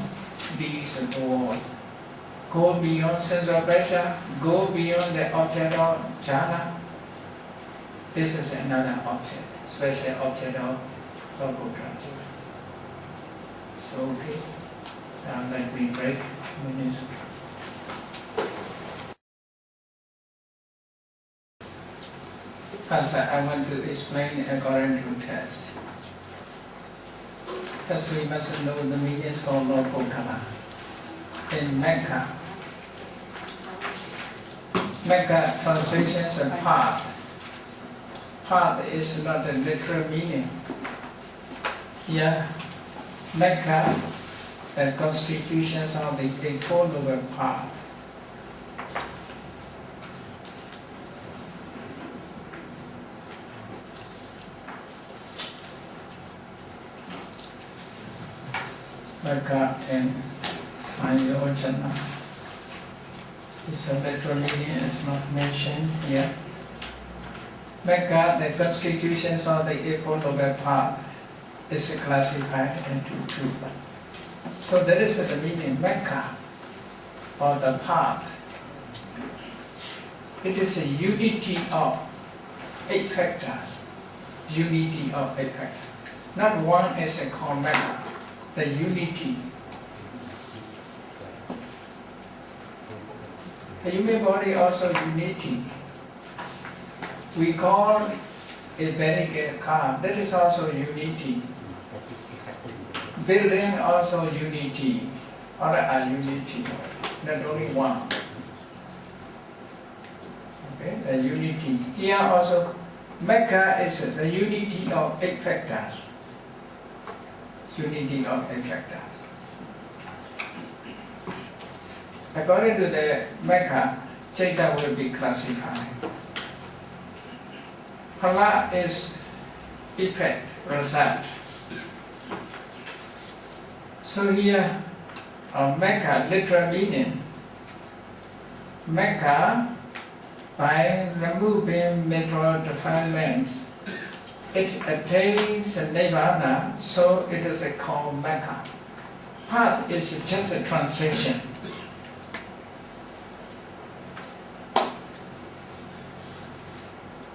[SPEAKER 1] these worlds. Go beyond sensual pleasure, go beyond the object of jhana. This is another object, special object of Buddha. So, okay, now let me break minutes. First, I want to explain according to text. First, we must know the meaning of Lord Gautama. In Mecca, Mecca translations a path. Path is not a literal meaning. Here, Mecca, the constitutions of the Eightfold Noble Path. Mecca and Sayojana. It's a literal meaning, it's not mentioned here. Mecca, the constitutions of the Eightfold Noble Path, is classified into two. So that is the meaning, Mecca, or the path. It is a unity of eight factors. Unity of eight factors. Not one is called Mecca. The unity. The human body also unity. We call it very car. That is also unity. Building also unity. Or a unity. Not only one. Okay, the unity. Here also, Mecca is the unity of eight factors. Unity of eight factors. According to the Mecca, Chaita will be classified. Phala is effect, result. So here, Mecca, literal meaning. Mecca, by removing mental defilements, it attains Nirvana, so it is called Mecca. Path is just a translation.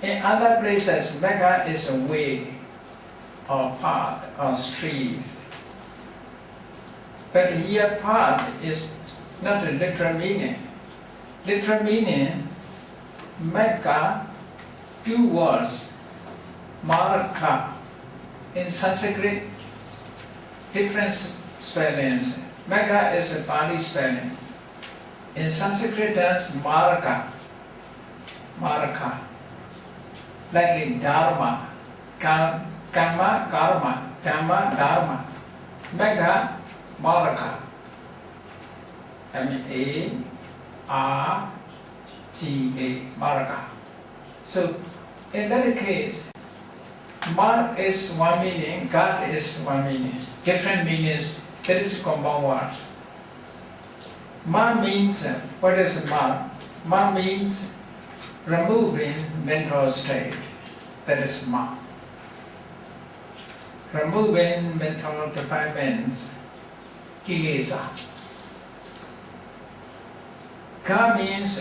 [SPEAKER 1] In other places, Mecca is a way, or path, or street. But here, path is not a literal meaning. Literal meaning, Mecca, two words. Marka. In Sanskrit, different spellings. Mecca is a Pali spelling. In Sanskrit, that's Marka. Marka. Like in Dharma. Karma, Karma. Karma, Dharma. Mecca, Marka. M-A-R-G-A. Marka. So, in that case, Mark is one meaning, God is one meaning. Different meanings, that is compound words. Ma means, what is Ma? Ma means removing mental state. That is Ma. Removing mental defilements, kilesa. Ka means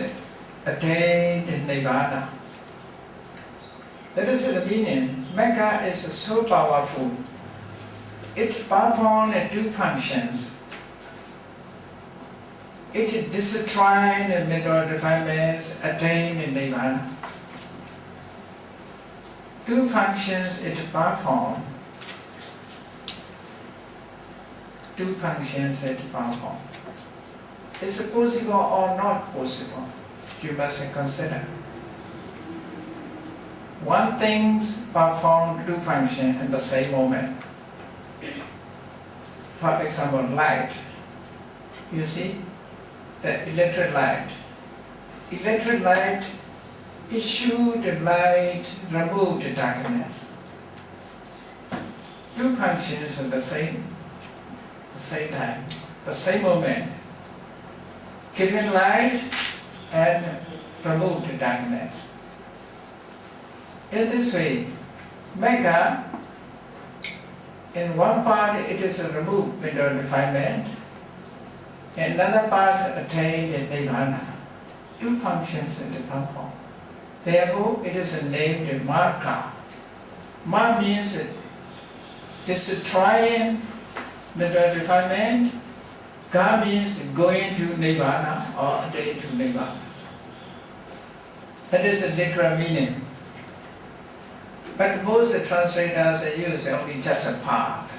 [SPEAKER 1] attain Nirvana. That is the meaning. Mecca is so powerful. It performs two functions. It destroys mental defilements, attain Nirvana. Two functions it performs. Two functions it performs. Is it possible or not possible? You must consider. One thing performs two functions in the same moment. For example, light. You see, the electric light. Electric light issue the light, remove the darkness. Two functions at the same time, the same moment. Giving light and remove the darkness. In this way, Mecca, in one part it is a remove mental defilement, in another part attain the Nibbana. Two functions in different form. Therefore, it is named Marka. Ma means destroying mental defilement. Ka means going to Nibbana or attain to Nibbana. That is a literal meaning. But most translators use only just a part,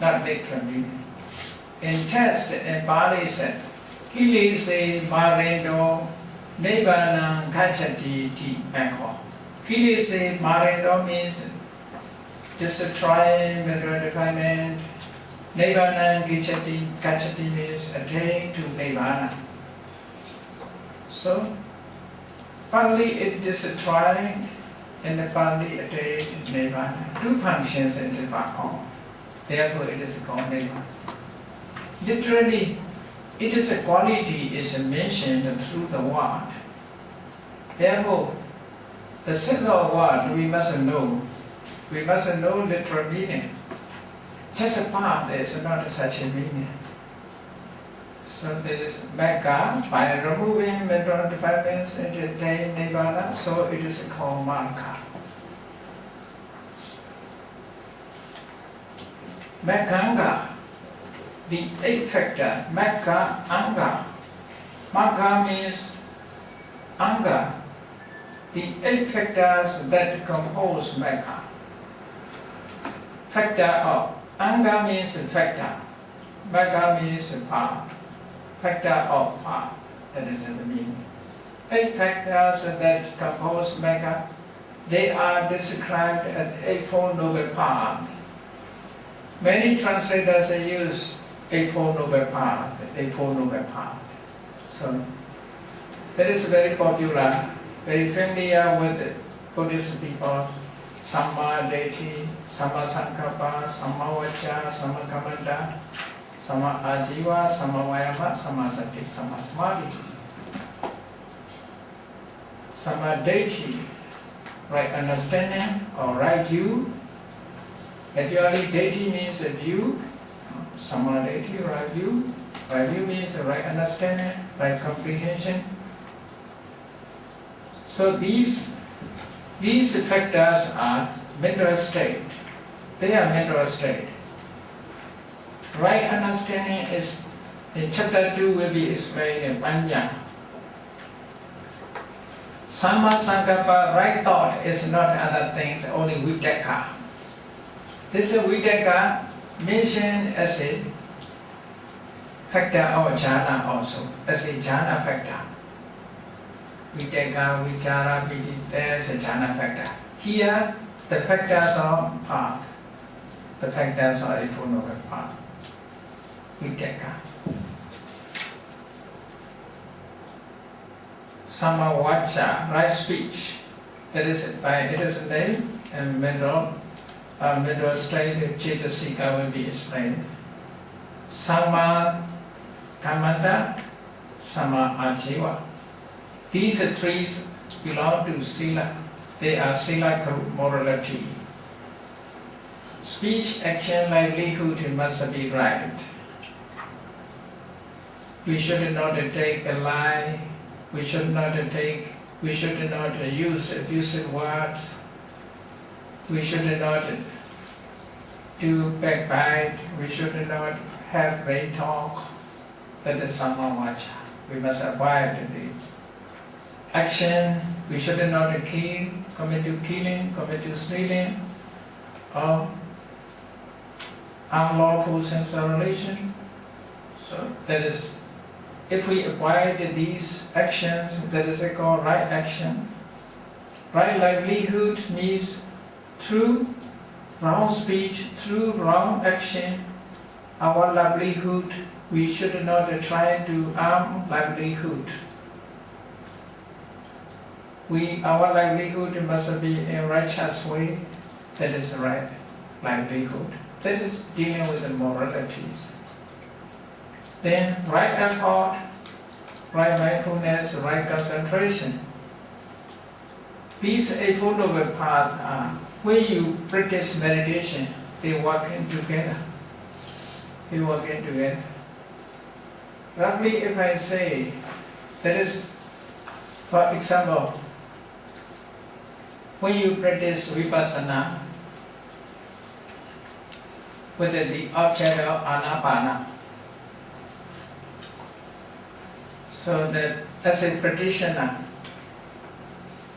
[SPEAKER 1] not literal meaning. In text, in Pali said, Kilese Marindo Nibbana Gacchati Ti Mekho. Kilese Marindo means destroying mental defilement. Nibbana Gacchati means attain to Nibbana. So, Pali it destroying and the Pali attain Nibbana. Two functions in the form. Therefore, it is called Nibbana. Literally, it is a quality is mentioned through the word. Therefore, the sense of word we must know. We must know literal meaning. Just a part is not such a meaning. So there is Mecca, by removing mental defilements and attain Nibbana, so it is called Marka. Mekkanga, the eight factors, Mekka, Anga. Marka means Anga, the eight factors that compose Mekka. Factor of Anga means factor, Mekka means part, factor of part, that is the meaning. Eight factors that compose Mekka, they are described as Eightfold Noble Path. Many translators use Eightfold Noble Path, Eightfold Noble Path. So that is very popular, very familiar with Buddhist people. Samma Detti, Samma Sankappa, Samma Vacha, Samma Kamanta, Samma Ajiva, Samma Vayama, Samma Sati, Samma Samadhi. Samma Detti, right understanding or right view. Actually, Detti means a view. Samma Detti, right view. Right view means the right understanding, right comprehension. So these factors are mental state. They are mental state. Right understanding is, in chapter 2 will be explained in Panya. Samma Sankappa, right thought, is not other things, only Vitaka. This Vitaka mentioned as a factor of jhana also, as a jhana factor. Vitaka, Vichara, Piti, there is a jhana factor. Here, the factors are path. The factors are Eightfold Noble Path. Vitaka. Samma Vacha, right speech. That is by it is a name and mental state Cetasika will be explained. Samma Kamanta, Samma Ajiva. These three belong to Sila. They are Sila group morality. Speech, action, livelihood must be right. We should not take a lie. We should not use abusive words. We should not do backbite. We should not have vain talk. That is Samma Vacha. We must avoid the action. We should not kill, commit to killing, commit to stealing, or unlawful sexual relation. So that is, if we avoid these actions, that is called right action. Right livelihood means through wrong speech, through wrong action, our livelihood, we should not try to harm livelihood. Our livelihood must be in righteous way. That is right livelihood. That is dealing with the moralities. Then right effort, right mindfulness, right concentration. These Eightfold Noble Paths are when you practice meditation, they work in together. They work in together. Roughly, if I say, that is, for example, when you practice vipassana with the object of anapana, so that as a practitioner,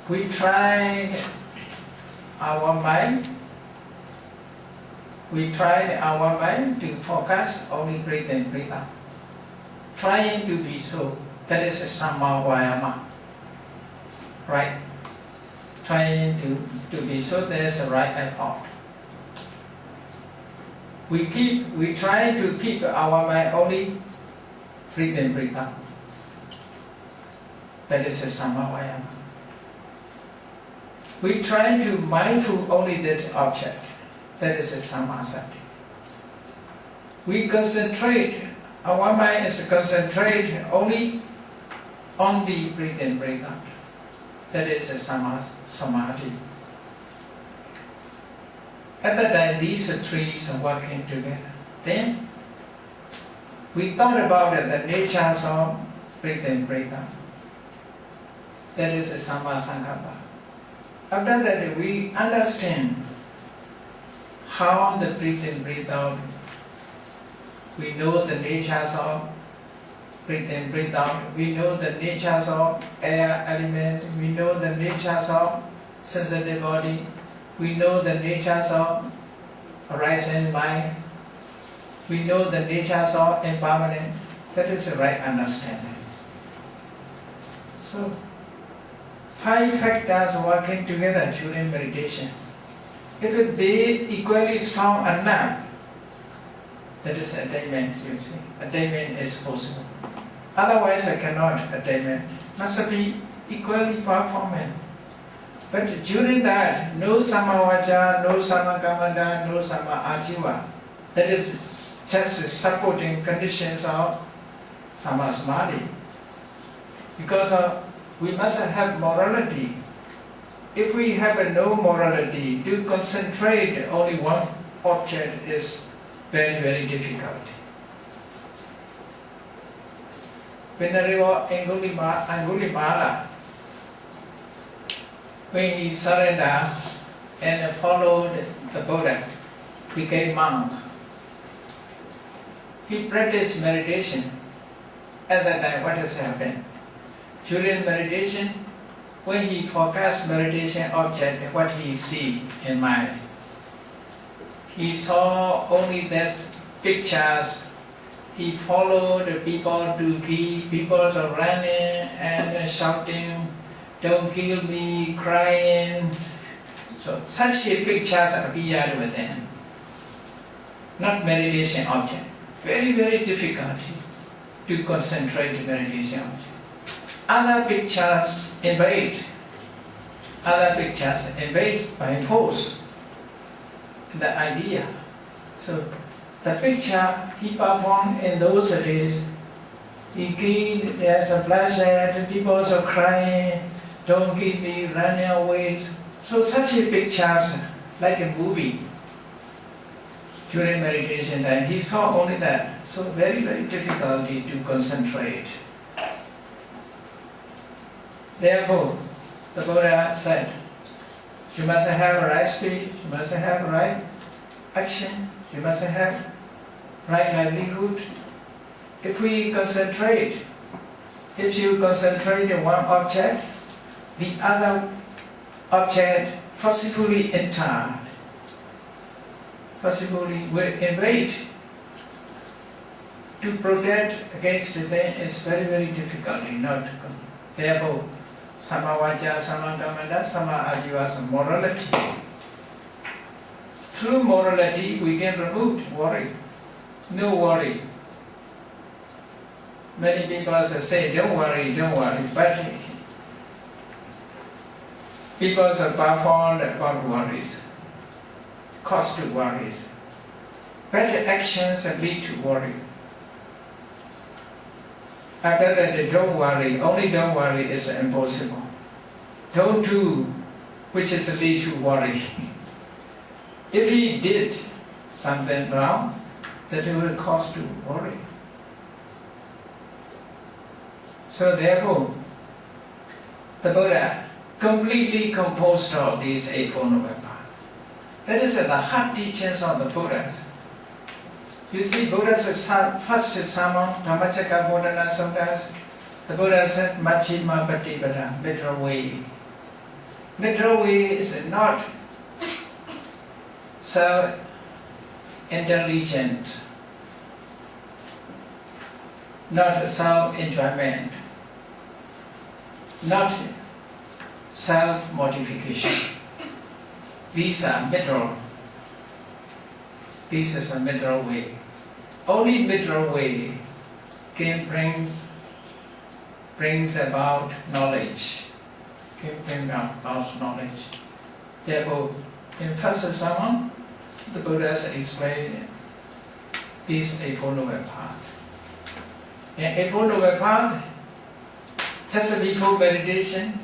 [SPEAKER 1] we try our mind to focus only breathe in, breathe out. Trying to be so. That is a samma vayama. Right? Trying to be so, there is a right effort. We try to keep our mind only breathe in, breathe out. That is a samma vayama. We try to mindful only that object. That is a samasati. We concentrate, our mind is concentrated only on the breathe in, breathe out. That is a samadhi. At that time, these three are working together. Then, we thought about the natures of breathe in, breathe out. That is a sammasankappa. After that, we understand how the breathe in, breathe out. We know the natures of breathe in, breathe out. We know the natures of air element. We know the natures of sensitive body. We know the natures of horizon mind. We know the natures of impermanent. That is the right understanding. So, 5 factors working together during meditation. If they equally strong enough, that is attainment, you see. Attainment is possible. Otherwise, I cannot attainment. Must be equally performant. But during that, no samavacha, no samakamada, no samaajiva. That is just supporting conditions of samasamadhi. Because we must have morality. If we have no morality, to concentrate only one object is very, very difficult. Venerable Angulimala, when he surrendered and followed the Buddha, became monk. He practiced meditation. At that time, what has happened? During meditation, when he focused meditation object, what he see in mind? He saw only that pictures. He followed the people to kill. People are running and shouting, "Don't kill me," crying. So such pictures appeared within. Not meditation object. Very, very difficult to concentrate the meditation object. Other pictures invade by force the idea. So the picture he performed in those days, he killed, there's a bloodshed, people are crying, "Don't kill me," running away. So such a pictures like a movie. During meditation time, he saw only that. So very, very difficult to concentrate. Therefore, the Buddha said, you must have right speech, you must have right action, you must have right livelihood. If you concentrate on one object, the other object forcibly enter, forcibly will invade. To protect against them is very, very difficult. Therefore, samavacha, samakamada, samaajiva, morality. Through morality, we can remove worry. No worry. Many people say, don't worry. But People perform about worries, cause to worries. Bad actions lead to worry. After that, don't worry. Only don't worry is impossible. Don't do, which is lead to worry. If he did something wrong, that will cause to worry. So therefore, the Buddha completely composed of these Eightfold Noble Paths. That is the heart teachings of the Buddhas. You see, Buddha's first sermon, Dhammacakkappavattana Sutta, the Buddha said, Majjhima Patipada, middle way. Middle way is not self-intelligent, not self-enjoyment, not self-mortification. These are middle. This is a middle way. Only middle way can brings about knowledge. Can bring about knowledge. Therefore, in first sermon, the Buddha has explained this Eightfold Noble Path. In Eightfold Noble Path, just before meditation,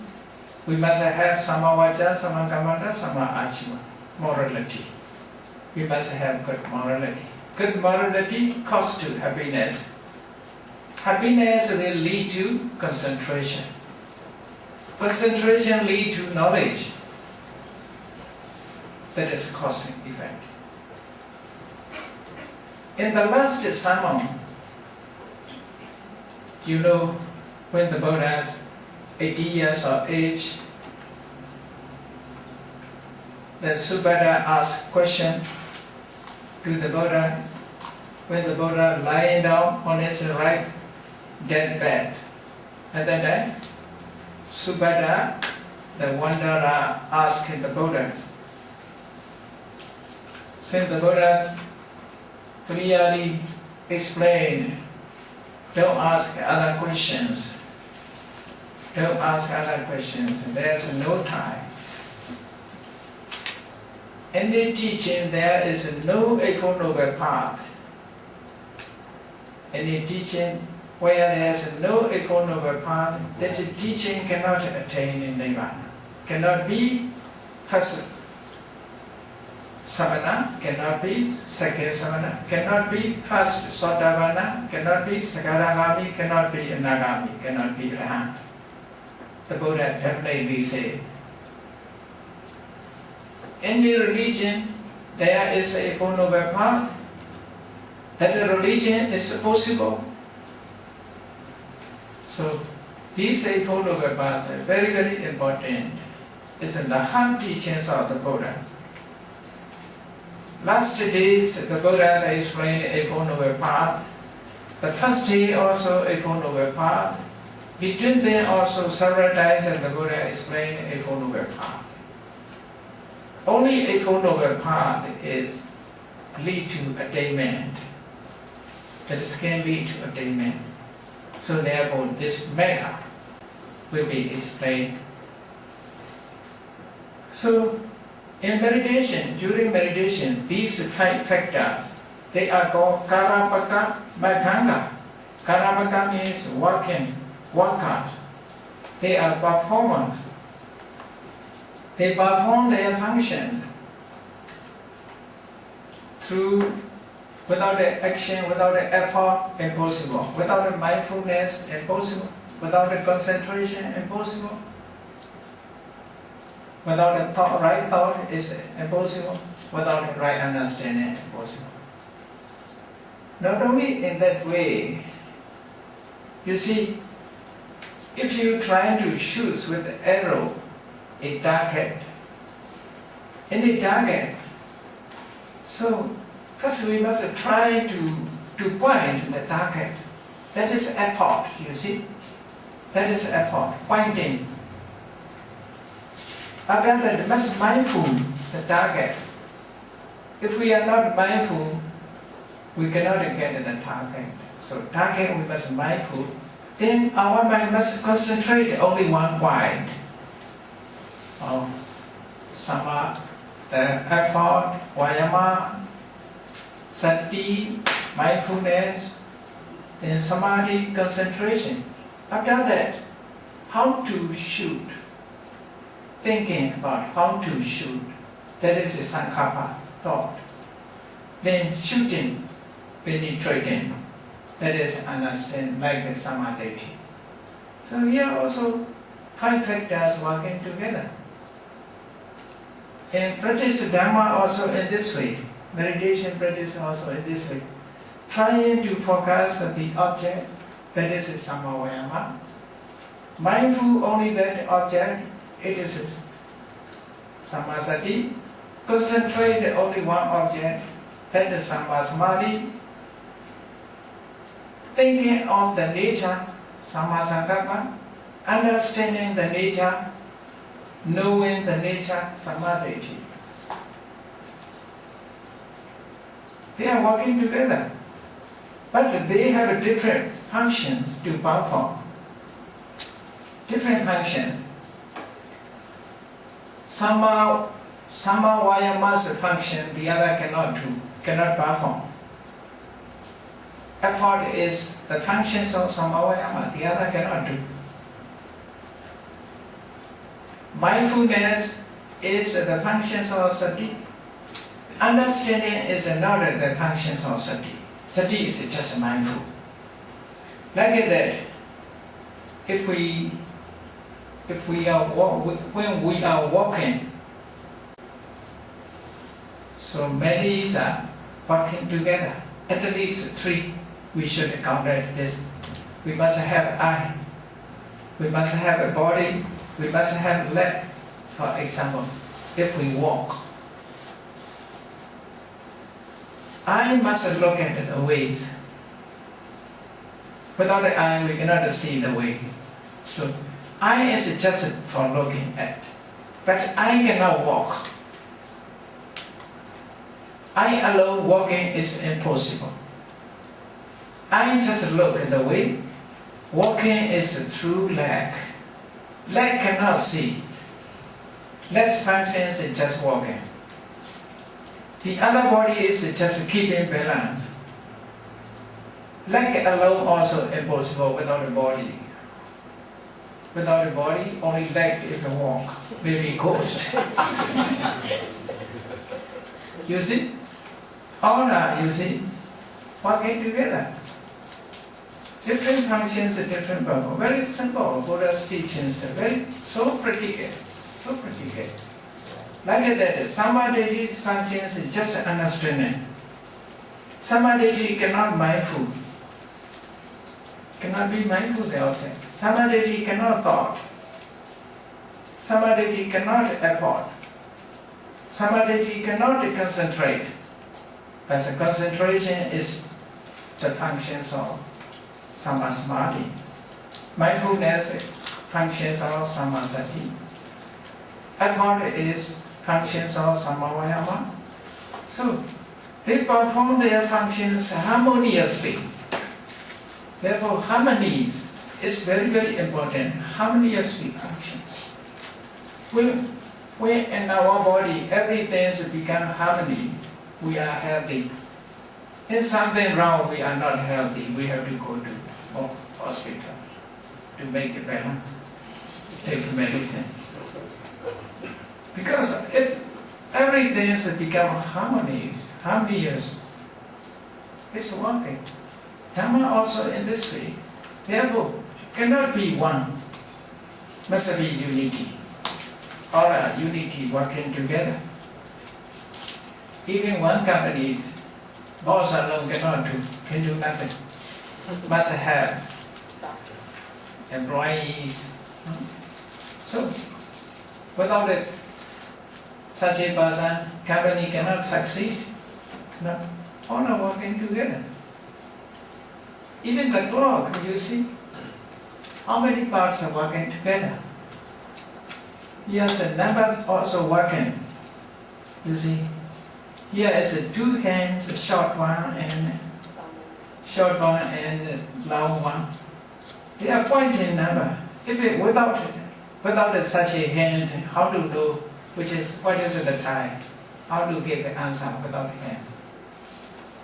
[SPEAKER 1] we must have Samavacca, Samakammanta, Samājiva, morality. We must have good morality. Good morality causes to happiness. Happiness will lead to concentration. Concentration leads to knowledge. That is cause and effect. In the last sermon, you know, when the Buddha is 80 years of age, the Subhadra asked question to the Buddha when the Buddha lying down on his right deathbed. At that time, Subhadra, the wanderer, asked the Buddha, since the Buddha clearly explained, don't ask other questions. Don't ask other questions. There's no time. In the teaching, there is no Eightfold Noble Path. In the teaching where there is no Eightfold Noble Path, that the teaching cannot attain in Nirvana. Cannot be first Samana, cannot be second Samana, cannot be first Sotapanna, cannot be Sakaragami, cannot be Anagami, cannot be Arahant. The Buddha definitely said, in the religion there is a Eightfold Noble Path. That the religion is possible. So these Eightfold Noble Paths are very, very important. It's in the heart teachings of the Buddhas. Last days the Buddhas explained Eightfold Noble Path. The first day also Eightfold Noble Path. Between them also several times the Buddha explained Eightfold Noble Path. Only Eightfold Noble Path is lead to attainment. That is can lead to attainment. So therefore this mega will be explained. So in meditation, during meditation, these 5 factors, they are called Karapaka Maghanga. Karapaka means working, workers. They are performers. They perform their functions through, without the action, without the effort, impossible. Without the mindfulness, impossible. Without the concentration, impossible. Without the thought, right thought is impossible. Without the right understanding, impossible. Not only in that way, you see, if you try to shoot with an arrow a target, in a target, so first we must try to point the target. That is effort, you see. That is effort, pointing. After that, we must mindful the target. If we are not mindful, we cannot get the target. So target we must mindful. Then our mind must concentrate only one point. Sama, the effort, vayama, sati, mindfulness, then samadhi, concentration. After that, how to shoot, thinking about how to shoot, that is a sankappa, thought. Then shooting, penetrating, that is understand, like the samadhi. So here also 5 factors working together. And practice Dhamma also in this way. Meditation practice also in this way. Trying to focus on the object, that is Sammavayama. Mindful only that object, it is Sammasati. Concentrate only one object, that is Sammasamadhi. Thinking of the nature, Sammasankappa. Understanding the nature, knowing the nature, Samadhi. They are working together, but they have a different function to perform. Different functions. Sammavayama's function, the other cannot perform. Effort is the functions of Sammavayama, the other cannot do. Mindfulness is the functions of sati. Understanding is not the functions of sati. Sati is just mindful. Like that, when we are walking, so many are working together. At least 3, we should count this. We must have eye. We must have a body. We must have leg, for example, if we walk. Eye must look at the way. Without the eye, we cannot see the way. So, eye is just for looking at. But I cannot walk. Eye alone walking is impossible. I just look at the way. Walking is through leg. Leg cannot see. Leg's functions is just walking. The other body is just keeping balance. Leg alone also impossible without a body. Without a body, only leg if you walk. Maybe ghost. You see? All are, you see, working together. Different functions, different purpose. Very simple. Buddha's teachings are so practical. So practical. Like that, Samadhi's functions is just understanding. Samadhi cannot mindful. Cannot be mindful the object. Samadhi cannot thought. Samadhi cannot effort. Samadhi cannot concentrate. But the concentration is the functions of Sammasamadhi. Mindfulness functions of Sammasati. Effort is functions of Sammavayama. So, they perform their functions harmoniously. Therefore, harmony is very, very important. Harmoniously functions. When in our body everything become harmony, we are healthy. If something wrong, we are not healthy. We have to go to hospital to make it balance, take medicine. Because if everything has become harmonious, it's working. Dhamma also in this way. Therefore, cannot be one. Must be unity. All are unity working together. Even one company, boss alone can do nothing. Must have employees. So, without it, such a person, company cannot succeed. No, all are working together. Even the clock, you see, how many parts are working together? Yes, a number also working. You see, here is a 2 hands, a short one and long one. They are pointing number. If it, without Without such a hint, how to know what is the time? How to get the answer without hint?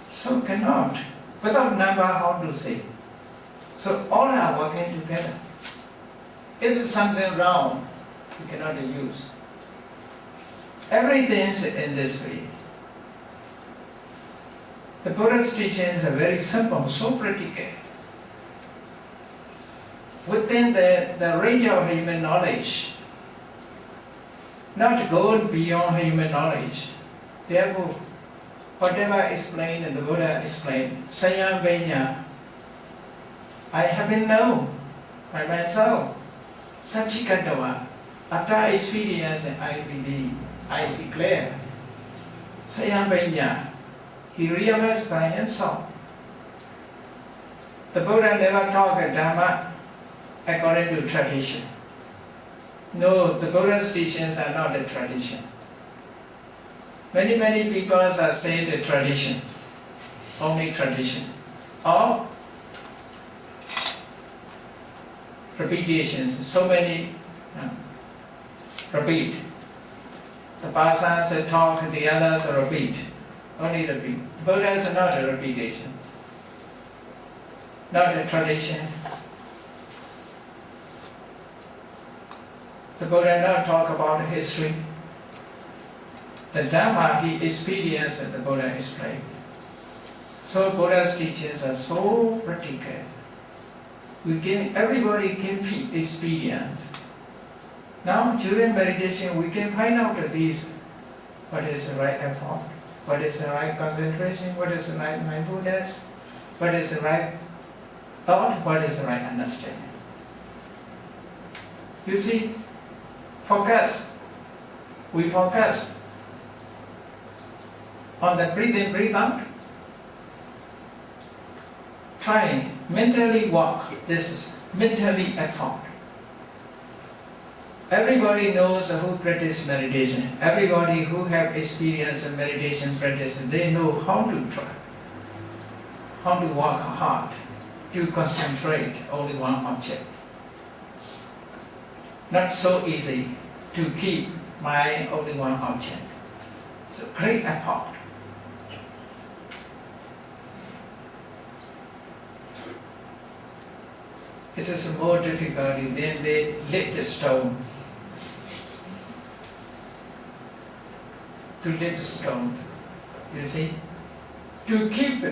[SPEAKER 1] So cannot. Without number, how to say? So all are working together. If there's something wrong, you cannot use. Everything is in this way. The Buddha's teachings are very simple, so practical. Within the range of human knowledge, not go beyond human knowledge. Therefore, whatever explained and the Buddha explained, Sayam Venya, I haven't known by myself. Sachikantawa, after experience I believe, I declare. Sayam Venya, he realized by himself. The Buddha never talked Dhamma according to tradition. No, the Buddha's teachings are not a tradition. Many people are saying the tradition, only tradition, or repetitions. So many repeat. The Pasans talk, the others repeat, only repeat. The Buddha is not a repetition, not a tradition. The Buddha not talk about history. The Dhamma he experienced and the Buddha explained. So Buddha's teachings are so practical. Everybody can experience. Now during meditation we can find out these, what is the right effort, what is the right concentration, what is the right mindfulness, what is the right thought, what is the right understanding. You see, focus. We focus on the breathe in, breathe out. Try mentally walk. This is mentally effort. Everybody knows who practice meditation. Everybody who have experience in meditation practice, they know how to try, how to work hard, to concentrate only one object. Not so easy to keep mind only one object. So great effort. It is more difficult than they lift the stone. To lift the stone, you see, to keep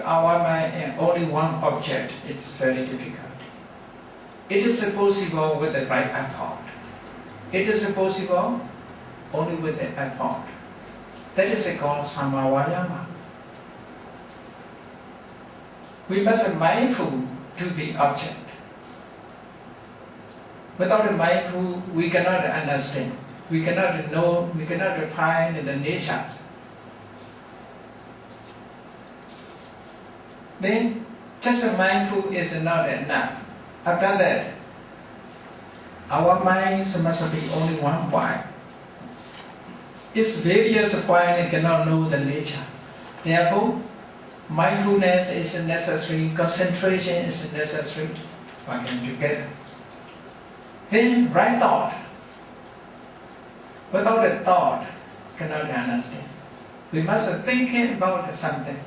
[SPEAKER 1] our mind in only one object, it is very difficult. It is possible with the right effort. It is possible only with the effort. That is called samavayama. We must be mindful to the object. Without a mindful, we cannot understand. We cannot know, we cannot find the nature. Then, just a mindful is not enough. After that, our minds must be only one point. Its various points cannot know the nature. Therefore, mindfulness is necessary, concentration is necessary, working together. Then, right thought. Without a thought, cannot understand. We must think about something.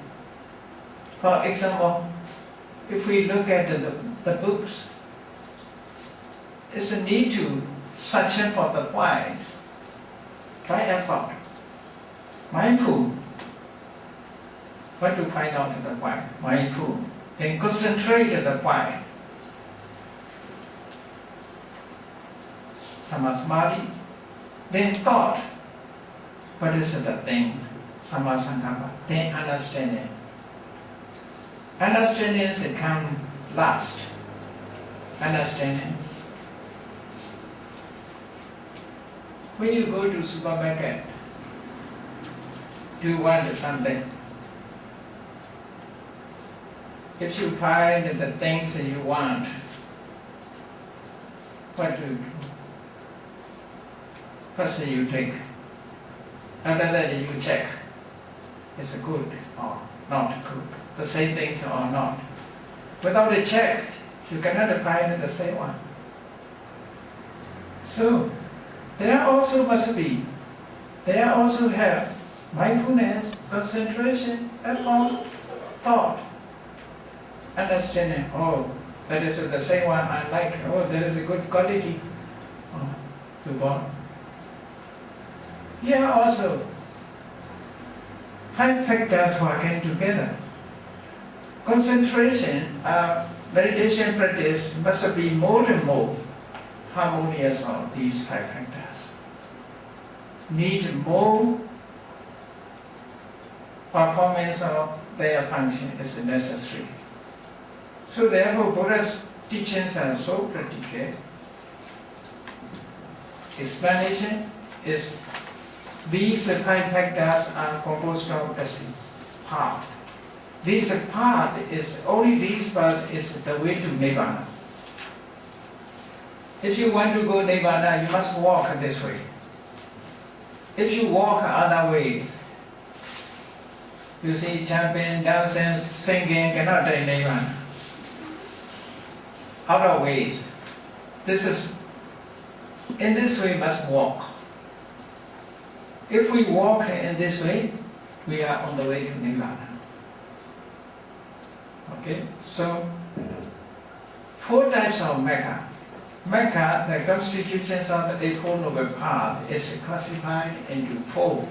[SPEAKER 1] For example, if we look at the books, it's a need to search for the point. Try effort. Mindful. Want to find out the point. Mindful. Then concentrate on the point. Samadhi. Then thought. What is the thing? Samasankappa. Then understanding. Understanding comes last. Understanding. When you go to supermarket, do you want something? If you find the things that you want, what do you do? First you take. After that you check. Is it good or not good? The same things or not. Without a check, you cannot find the same one. So there also must be, there also have mindfulness, concentration, effort, thought, understanding. Oh, that is the same one I like. Oh, there is a good quality to born. Here also, 5 factors working together. Concentration, meditation practice must be more and more harmonious of these 5 factors. Need more performance of their function is necessary. So therefore, Buddha's teachings are so practical. Explanation is these 5 factors are composed of a path. This path is only this path is the way to Nibbana. If you want to go Nibbana, you must walk this way. If you walk other ways, you see, jumping, dancing, singing cannot take Nibbana. Other ways. In this way must walk. If we walk in this way, we are on the way to Nibbana. Okay, so 4 types of Magga. Magga, the constitutions of the Eightfold Noble Path, is classified into 4.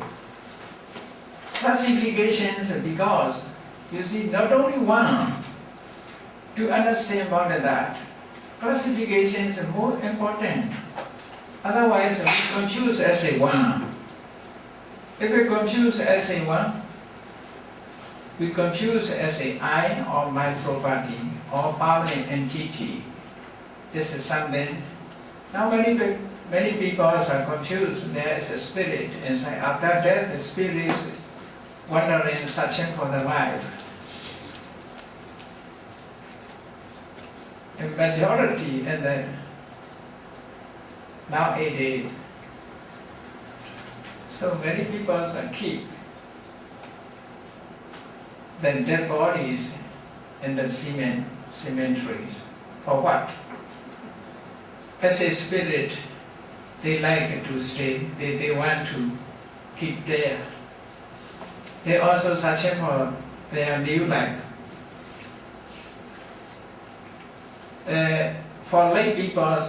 [SPEAKER 1] Classifications because, you see, not only one, to understand about that, classifications are more important. Otherwise, we confuse as a one. If we confuse as a one, we confuse as a I or my property or permanent entity. This is something. Now many people are confused. There is a spirit inside. After death, the spirit is wandering, searching for the life. A majority in the nowadays, so many people keep the dead bodies in the cemeteries. For what? As a spirit, they like to stay. They want to keep there. They also searching for their new life. For lay people,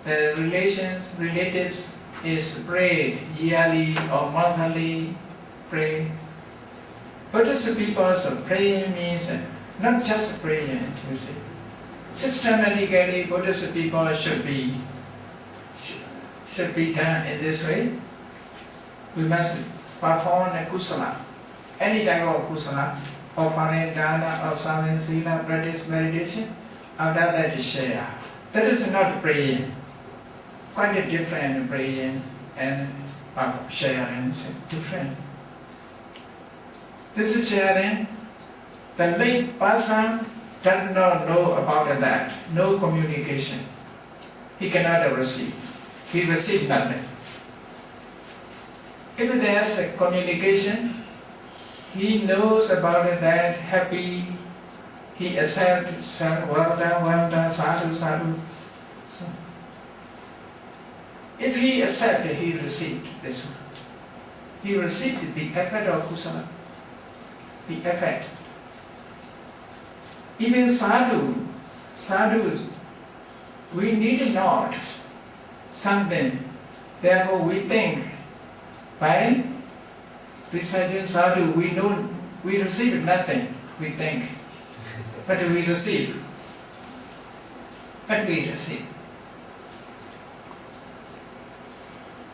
[SPEAKER 1] the relatives is prayed yearly or monthly pray. Buddhist people, praying means not just praying, you see. Systematically, Buddhist people should be done in this way. We must perform a kusala, any type of kusala, offering dana, observing sila, practice meditation. After that is share. That is not praying. Quite a different praying and sharing is different. This is sharing. The lay person does not know about that. No communication. He cannot receive. He receives nothing. If there is a communication, he knows about that, happy, he accepts, well done, sadhu, sadhu. So, if he accepted, he received this one. He received the effect of kusala. The effect. Even sadhus, we need not something. Therefore, we think by reciting sadhu, we receive nothing. We think, but we receive. But we receive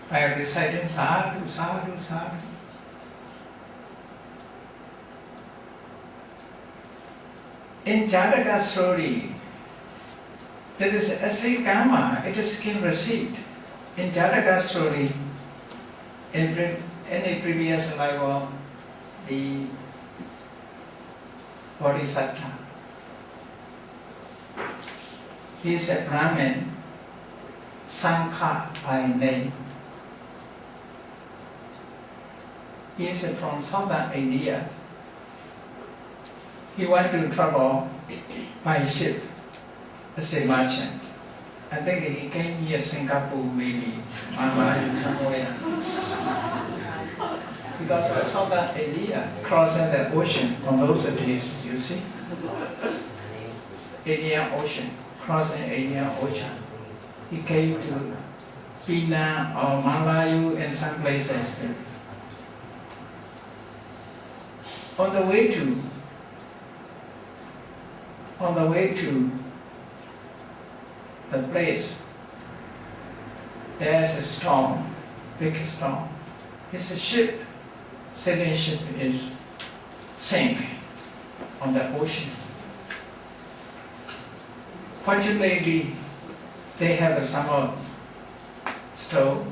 [SPEAKER 1] by reciting sadhu, sadhu, sadhu. In Jataka story, there is a karma, it is skin received. In Jataka story, in a previous life of the Bodhisattva, he is a Brahmin, Sankha by name. He is from southern India. He went to travel by ship as a merchant. I think he came here Singapore maybe, Malayu somewhere. Because of southern area, crossing the ocean on those days, you see. Indian Ocean, crossing Indian Ocean. He came to Penang or Malayu and some places. On the way to the place, there's a storm, big storm. It's a ship, sailing ship is sank on the ocean. Fortunately, they have a summer stove.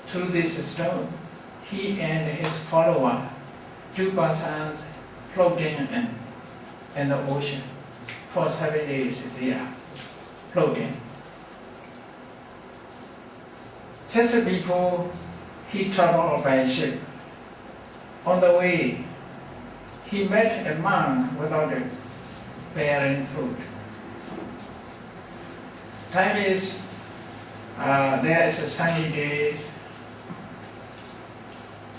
[SPEAKER 1] Through this stove, he and his follower, 2 persons, floating in the ocean for 7 days. They are floating. Just before he traveled by ship, on the way, he met a monk without bearing food. Time is, there is a sunny day,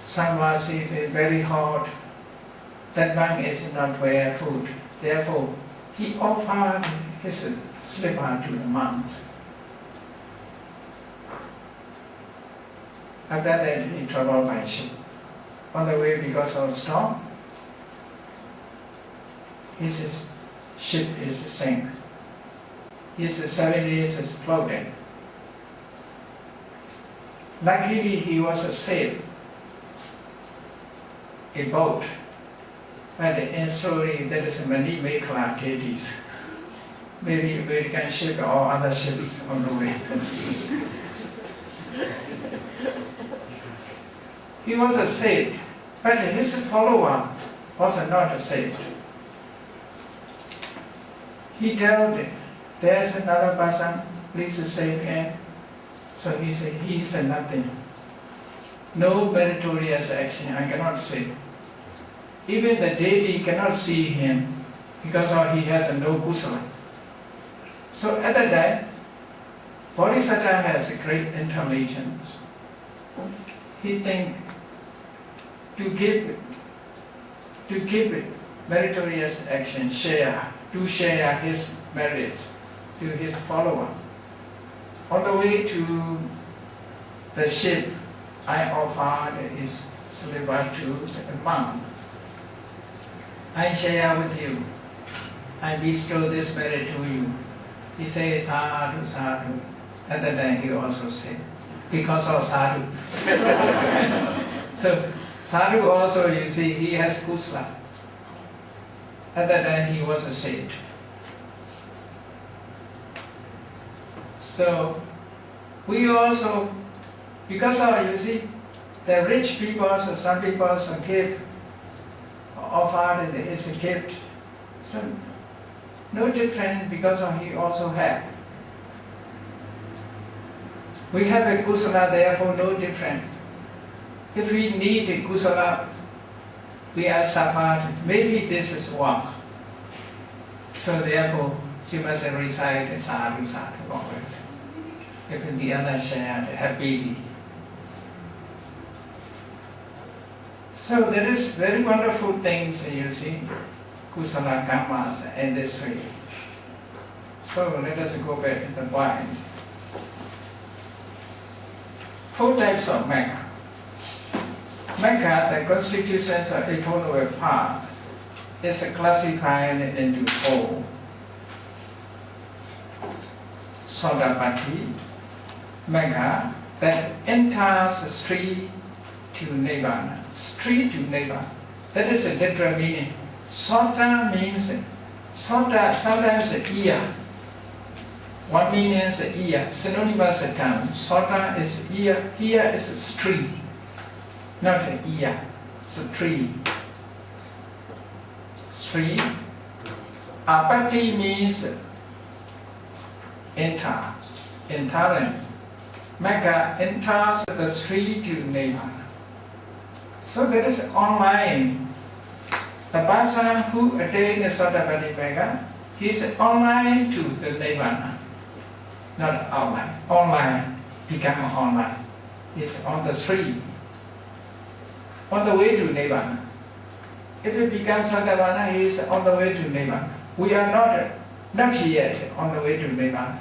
[SPEAKER 1] summer season, very hot. That monk is not wearing food. Therefore, he offered his slipper to the monks. After that, he traveled by ship. On the way, because of storm, his ship is sank. His 7 days is floating. Luckily, he was saved. A boat. But in story, there is many Mekla deities. Maybe American ship or other ships on the way. He was saved, but his follower was not saved. He told him, there's another person, please save him. So he said, he is nothing. No meritorious action, I cannot say. Even the deity cannot see him because he has no kusala. So at that time, Bodhisattva has a great intelligence. He think to give meritorious action, to share his merit to his follower. On the way to the ship, I offered his slipper to the monk. I share with you. I bestow this merit to you. He says, sadhu, sadhu. At that time he also said, because of sadhu. So sadhu also, you see, he has kusala. At that time he was saved. So we also, because of, you see, the rich people, so some people give, offered his gift. So no different because he also had. We have a kusala, therefore no different. If we need a kusala, we are suffered. Maybe this is work. So therefore, you must recite sadhu, sadhu always. If the other shared happily. So there is very wonderful things you see, kusala karmas in this way. So let us go back to the point. 4 types of Magga. Magga, the constitutions of Eightfold Path, is classified into 4. Sodapatti, Magga, that enters straight to Nibbana. Straight to Nibbana. That is a literal meaning. Sota means, sota sometimes ear. One meaning is ear, synonymous term. Sota is ear, here is straight, not an ear, straight. Straight. Apatti means enter, entering. Magga enters the street to Nibbana. So there is online. The person who attains Sotapatti Magga, he is online to the Nibbana. not online. Online become online. It's on the street, on the way to Nibbana. If it becomes Sotapanna, he is on the way to Nibbana. We are not yet on the way to Nibbana.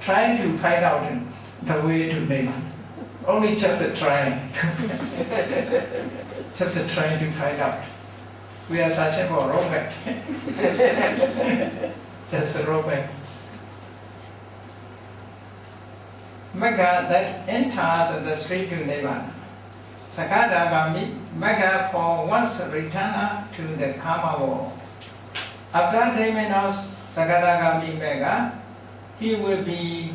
[SPEAKER 1] Trying to find out the way to Nibbana. Only just trying. Just trying to find out. We are searching for a robot. Just a robot. Magga that enters the street to Nibbana. Sakadagami, Magga for once return to the karma world. After attainment of Sakadagami Magga, he will be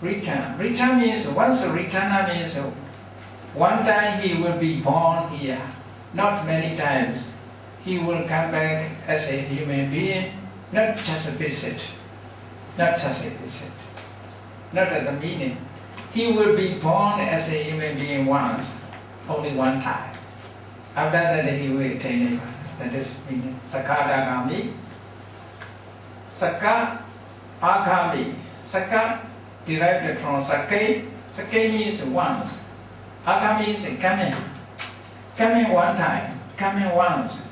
[SPEAKER 1] return. Return means, once return means one time he will be born here, not many times. He will come back as a human being, not just a visit. Not just a visit. Not as a meaning. He will be born as a human being once, only one time. After that he will attain Nibbana. That is meaning. Sakadagami. Saka Agami. Saka derived from Sake. Sake means once. Agami is coming. Coming one time. Coming once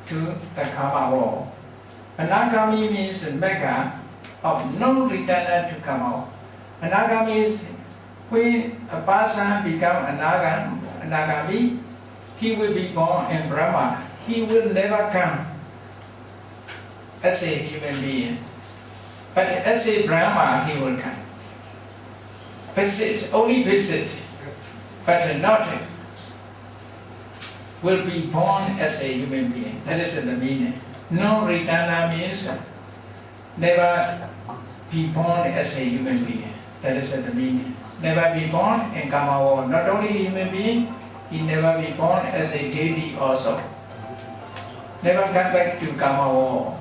[SPEAKER 1] to the karma world. Anagami means Magga of no returner to karma. Anagami is when a person becomes anagami, he will be born in Brahma. He will never come as a human being. But as a Brahma, he will come. Visit, only visit, but not will be born as a human being. That is the meaning. No returner means never be born as a human being. That is the meaning. Never be born in karma world. Not only a human being, he never be born as a deity also. Never come back to karma world.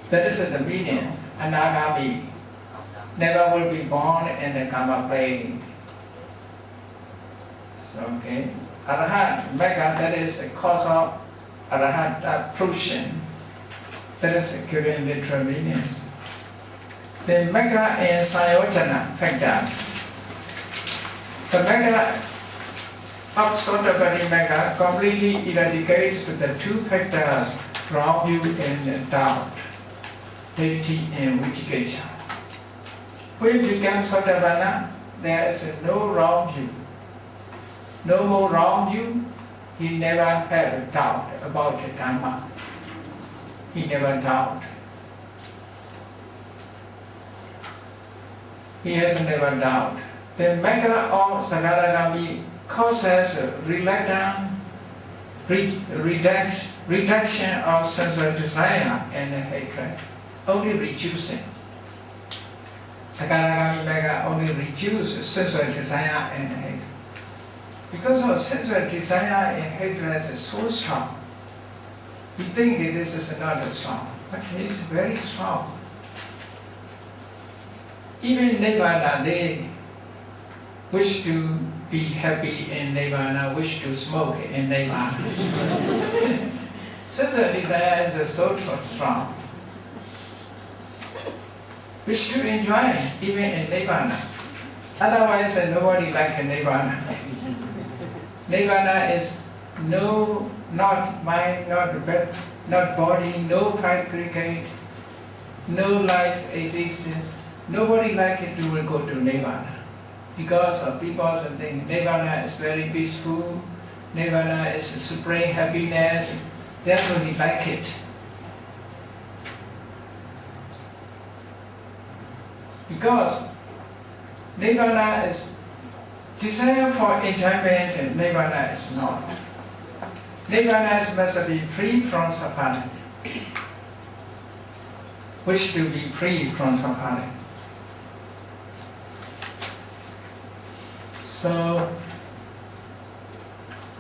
[SPEAKER 1] That is the meaning. Anagami never will be born in the karma plane. Okay. Arahat, Magga, that is the cause of Arahat fruition. That is given literal meaning. The Magga and Sayojana factor. The Magga of Sotapanna Magga completely eradicates the two factors, wrong view and doubt, deity and vicikiccha. When it becomes Sotapanna, there is no wrong view. No more wrong view. He never had a doubt about the Dhamma. He never doubt. He has never doubt. The Magga of Sakadagami causes reduction of sensual desire and hatred, only reducing. Sakadagami Magga only reduces sensual desire and hatred. Because of sensual desire and hatred is so strong. We think this is not strong, but it is very strong. Even Nibbana, they wish to be happy in Nibbana, wish to smoke in Nibbana. Sensual desire is so strong. Wish to enjoy even in Nibbana. Otherwise, nobody like Nibbana. Nibbana is not mind, not body, no fabricate, no life existence. Nobody like it will go to Nibbana. Because of people think Nibbana is very peaceful, Nibbana is supreme happiness, therefore he like it. Because Nibbana is desire for enjoyment, and Nibbana is not. Nibbana must be free from suffering. Wish to be free from suffering. So,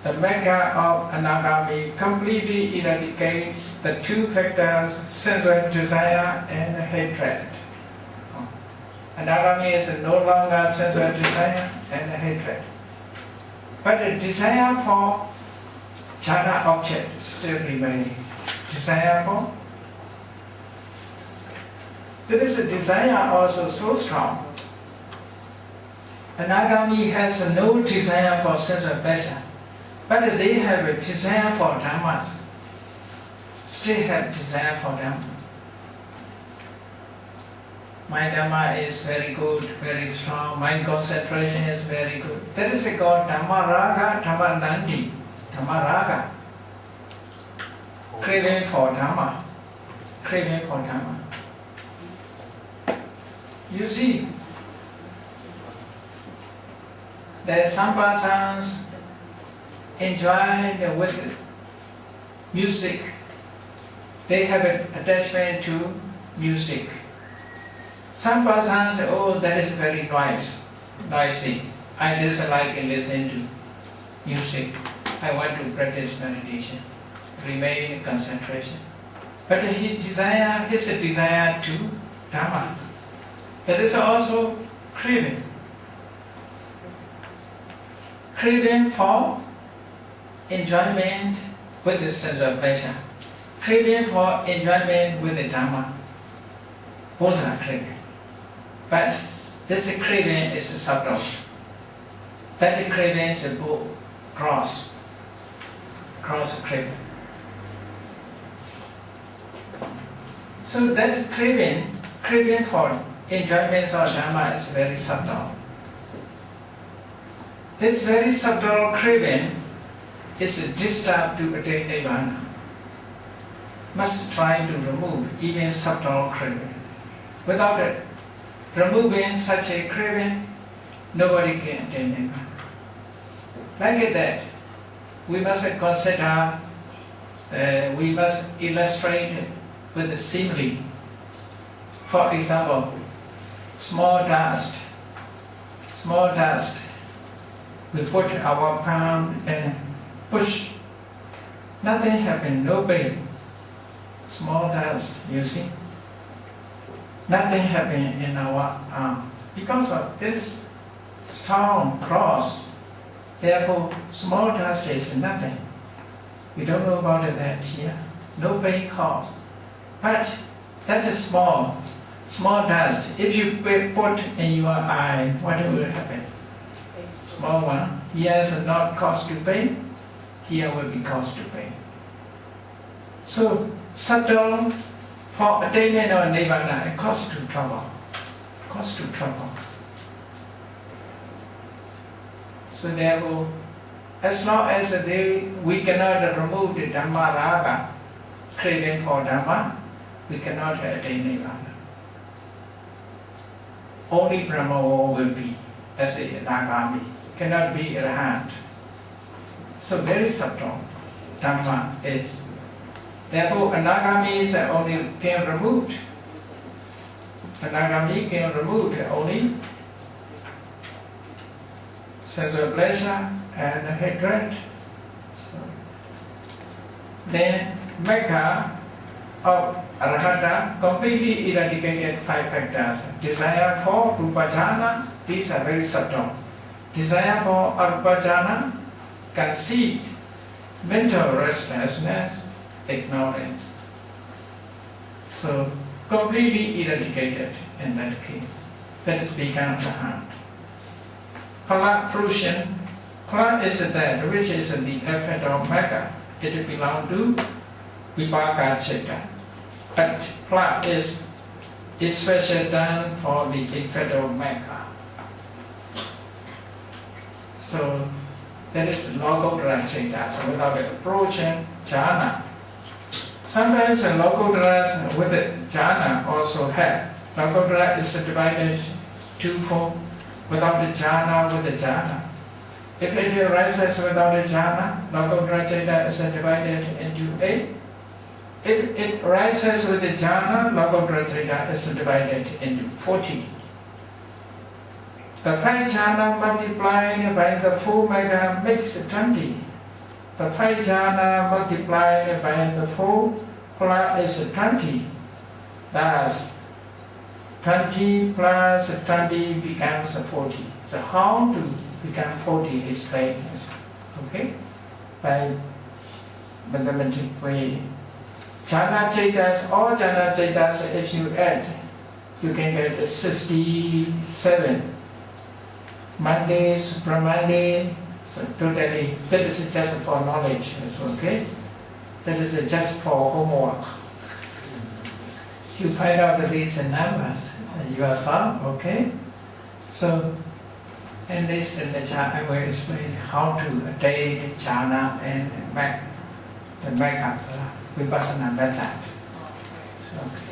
[SPEAKER 1] the Magga of Anagami completely eradicates the two factors, sensual desire and hatred. Anagami is no longer sensual desire, and hatred. But the desire for jhana object still remaining. Desire for? There is a desire also so strong. Anagami has no desire for sensual pleasure, but they have a desire for dhammas. Still have desire for dhamma. My dhamma is very good, very strong. My concentration is very good. That is called dhamma raga, dhamma nandi, dhamma raga. Craving for dhamma, craving for dhamma. You see, there are some persons enjoy with music. They have an attachment to music. Some persons say, oh, that is very noisy. I dislike listening to music. I want to practice meditation, remain in concentration. But his desire to Dhamma. That is also craving. Craving for enjoyment with the sense of pleasure. Craving for enjoyment with the Dhamma. Both are craving. But this craving is subtle. That craving is a cross craving. So that craving for enjoyments of Dhamma is very subtle. This very subtle craving is disturbed to attain Nirvana. Must try to remove even subtle craving. Without it, removing such a craving, nobody can attain Nirvana. Like that, we must consider, we must illustrate with a simile. For example, small dust. We put our palm and push. Nothing happens, no pain. Small dust, you see. Nothing happens in our arm because of this strong cross. Therefore, small dust is nothing. We don't know about that here. No pain caused. But that is small dust. If you put in your eye, what will happen? Small one. Here is not cause to pain. Here will be cause to pain. So subtle for attainment of Nirvana cause to trouble. So therefore, as long as we cannot remove the Dhamma raga, craving for Dhamma, we cannot attain Nirvana. Only Brahma will be as a Nagami, cannot be Arahant. So very subtle Dhamma is. Therefore, Anagami is only can remove. Anagami can remove only sense of pleasure and hatred. So, then Megha of Arahata completely eradicated 5 factors. Desire for Rupajana, these are very subtle. Desire for Arupajana, conceit, mental restlessness, ignorance. So completely eradicated in that case. That is become Arahant. Kala Prushan, Kala is that which is the effect of Megha. It belongs to Vipaka Chitta. But Kala is special done for the effect of Megha. So that is Lokodara Chitta, so without approaching jhana. Sometimes Lokodara with the jhana also have. Lokodara is divided twofold, without the jhana, with the jhana. If it arises without the jhana, Lokodara Chitta is divided into 8. If it arises with the jhana, Lokodara Chitta is divided into 40. The 5 jhana multiplied by the 4 Megha makes 20. The 5 jhana multiplied by the 4 Kala is 20. Thus, 20 plus 20 becomes 40. So how to become 40 explained. Okay? By mathematic way. Jhana Chetas, all Jhana Chetas, if you add, you can get 67. Monday, Supramande, so totally, that is just for knowledge, okay? That is just for homework. You find out these numbers yourself, okay? So, in this lecture, I will explain how to attain jhana and make up Vipassana method. So, okay.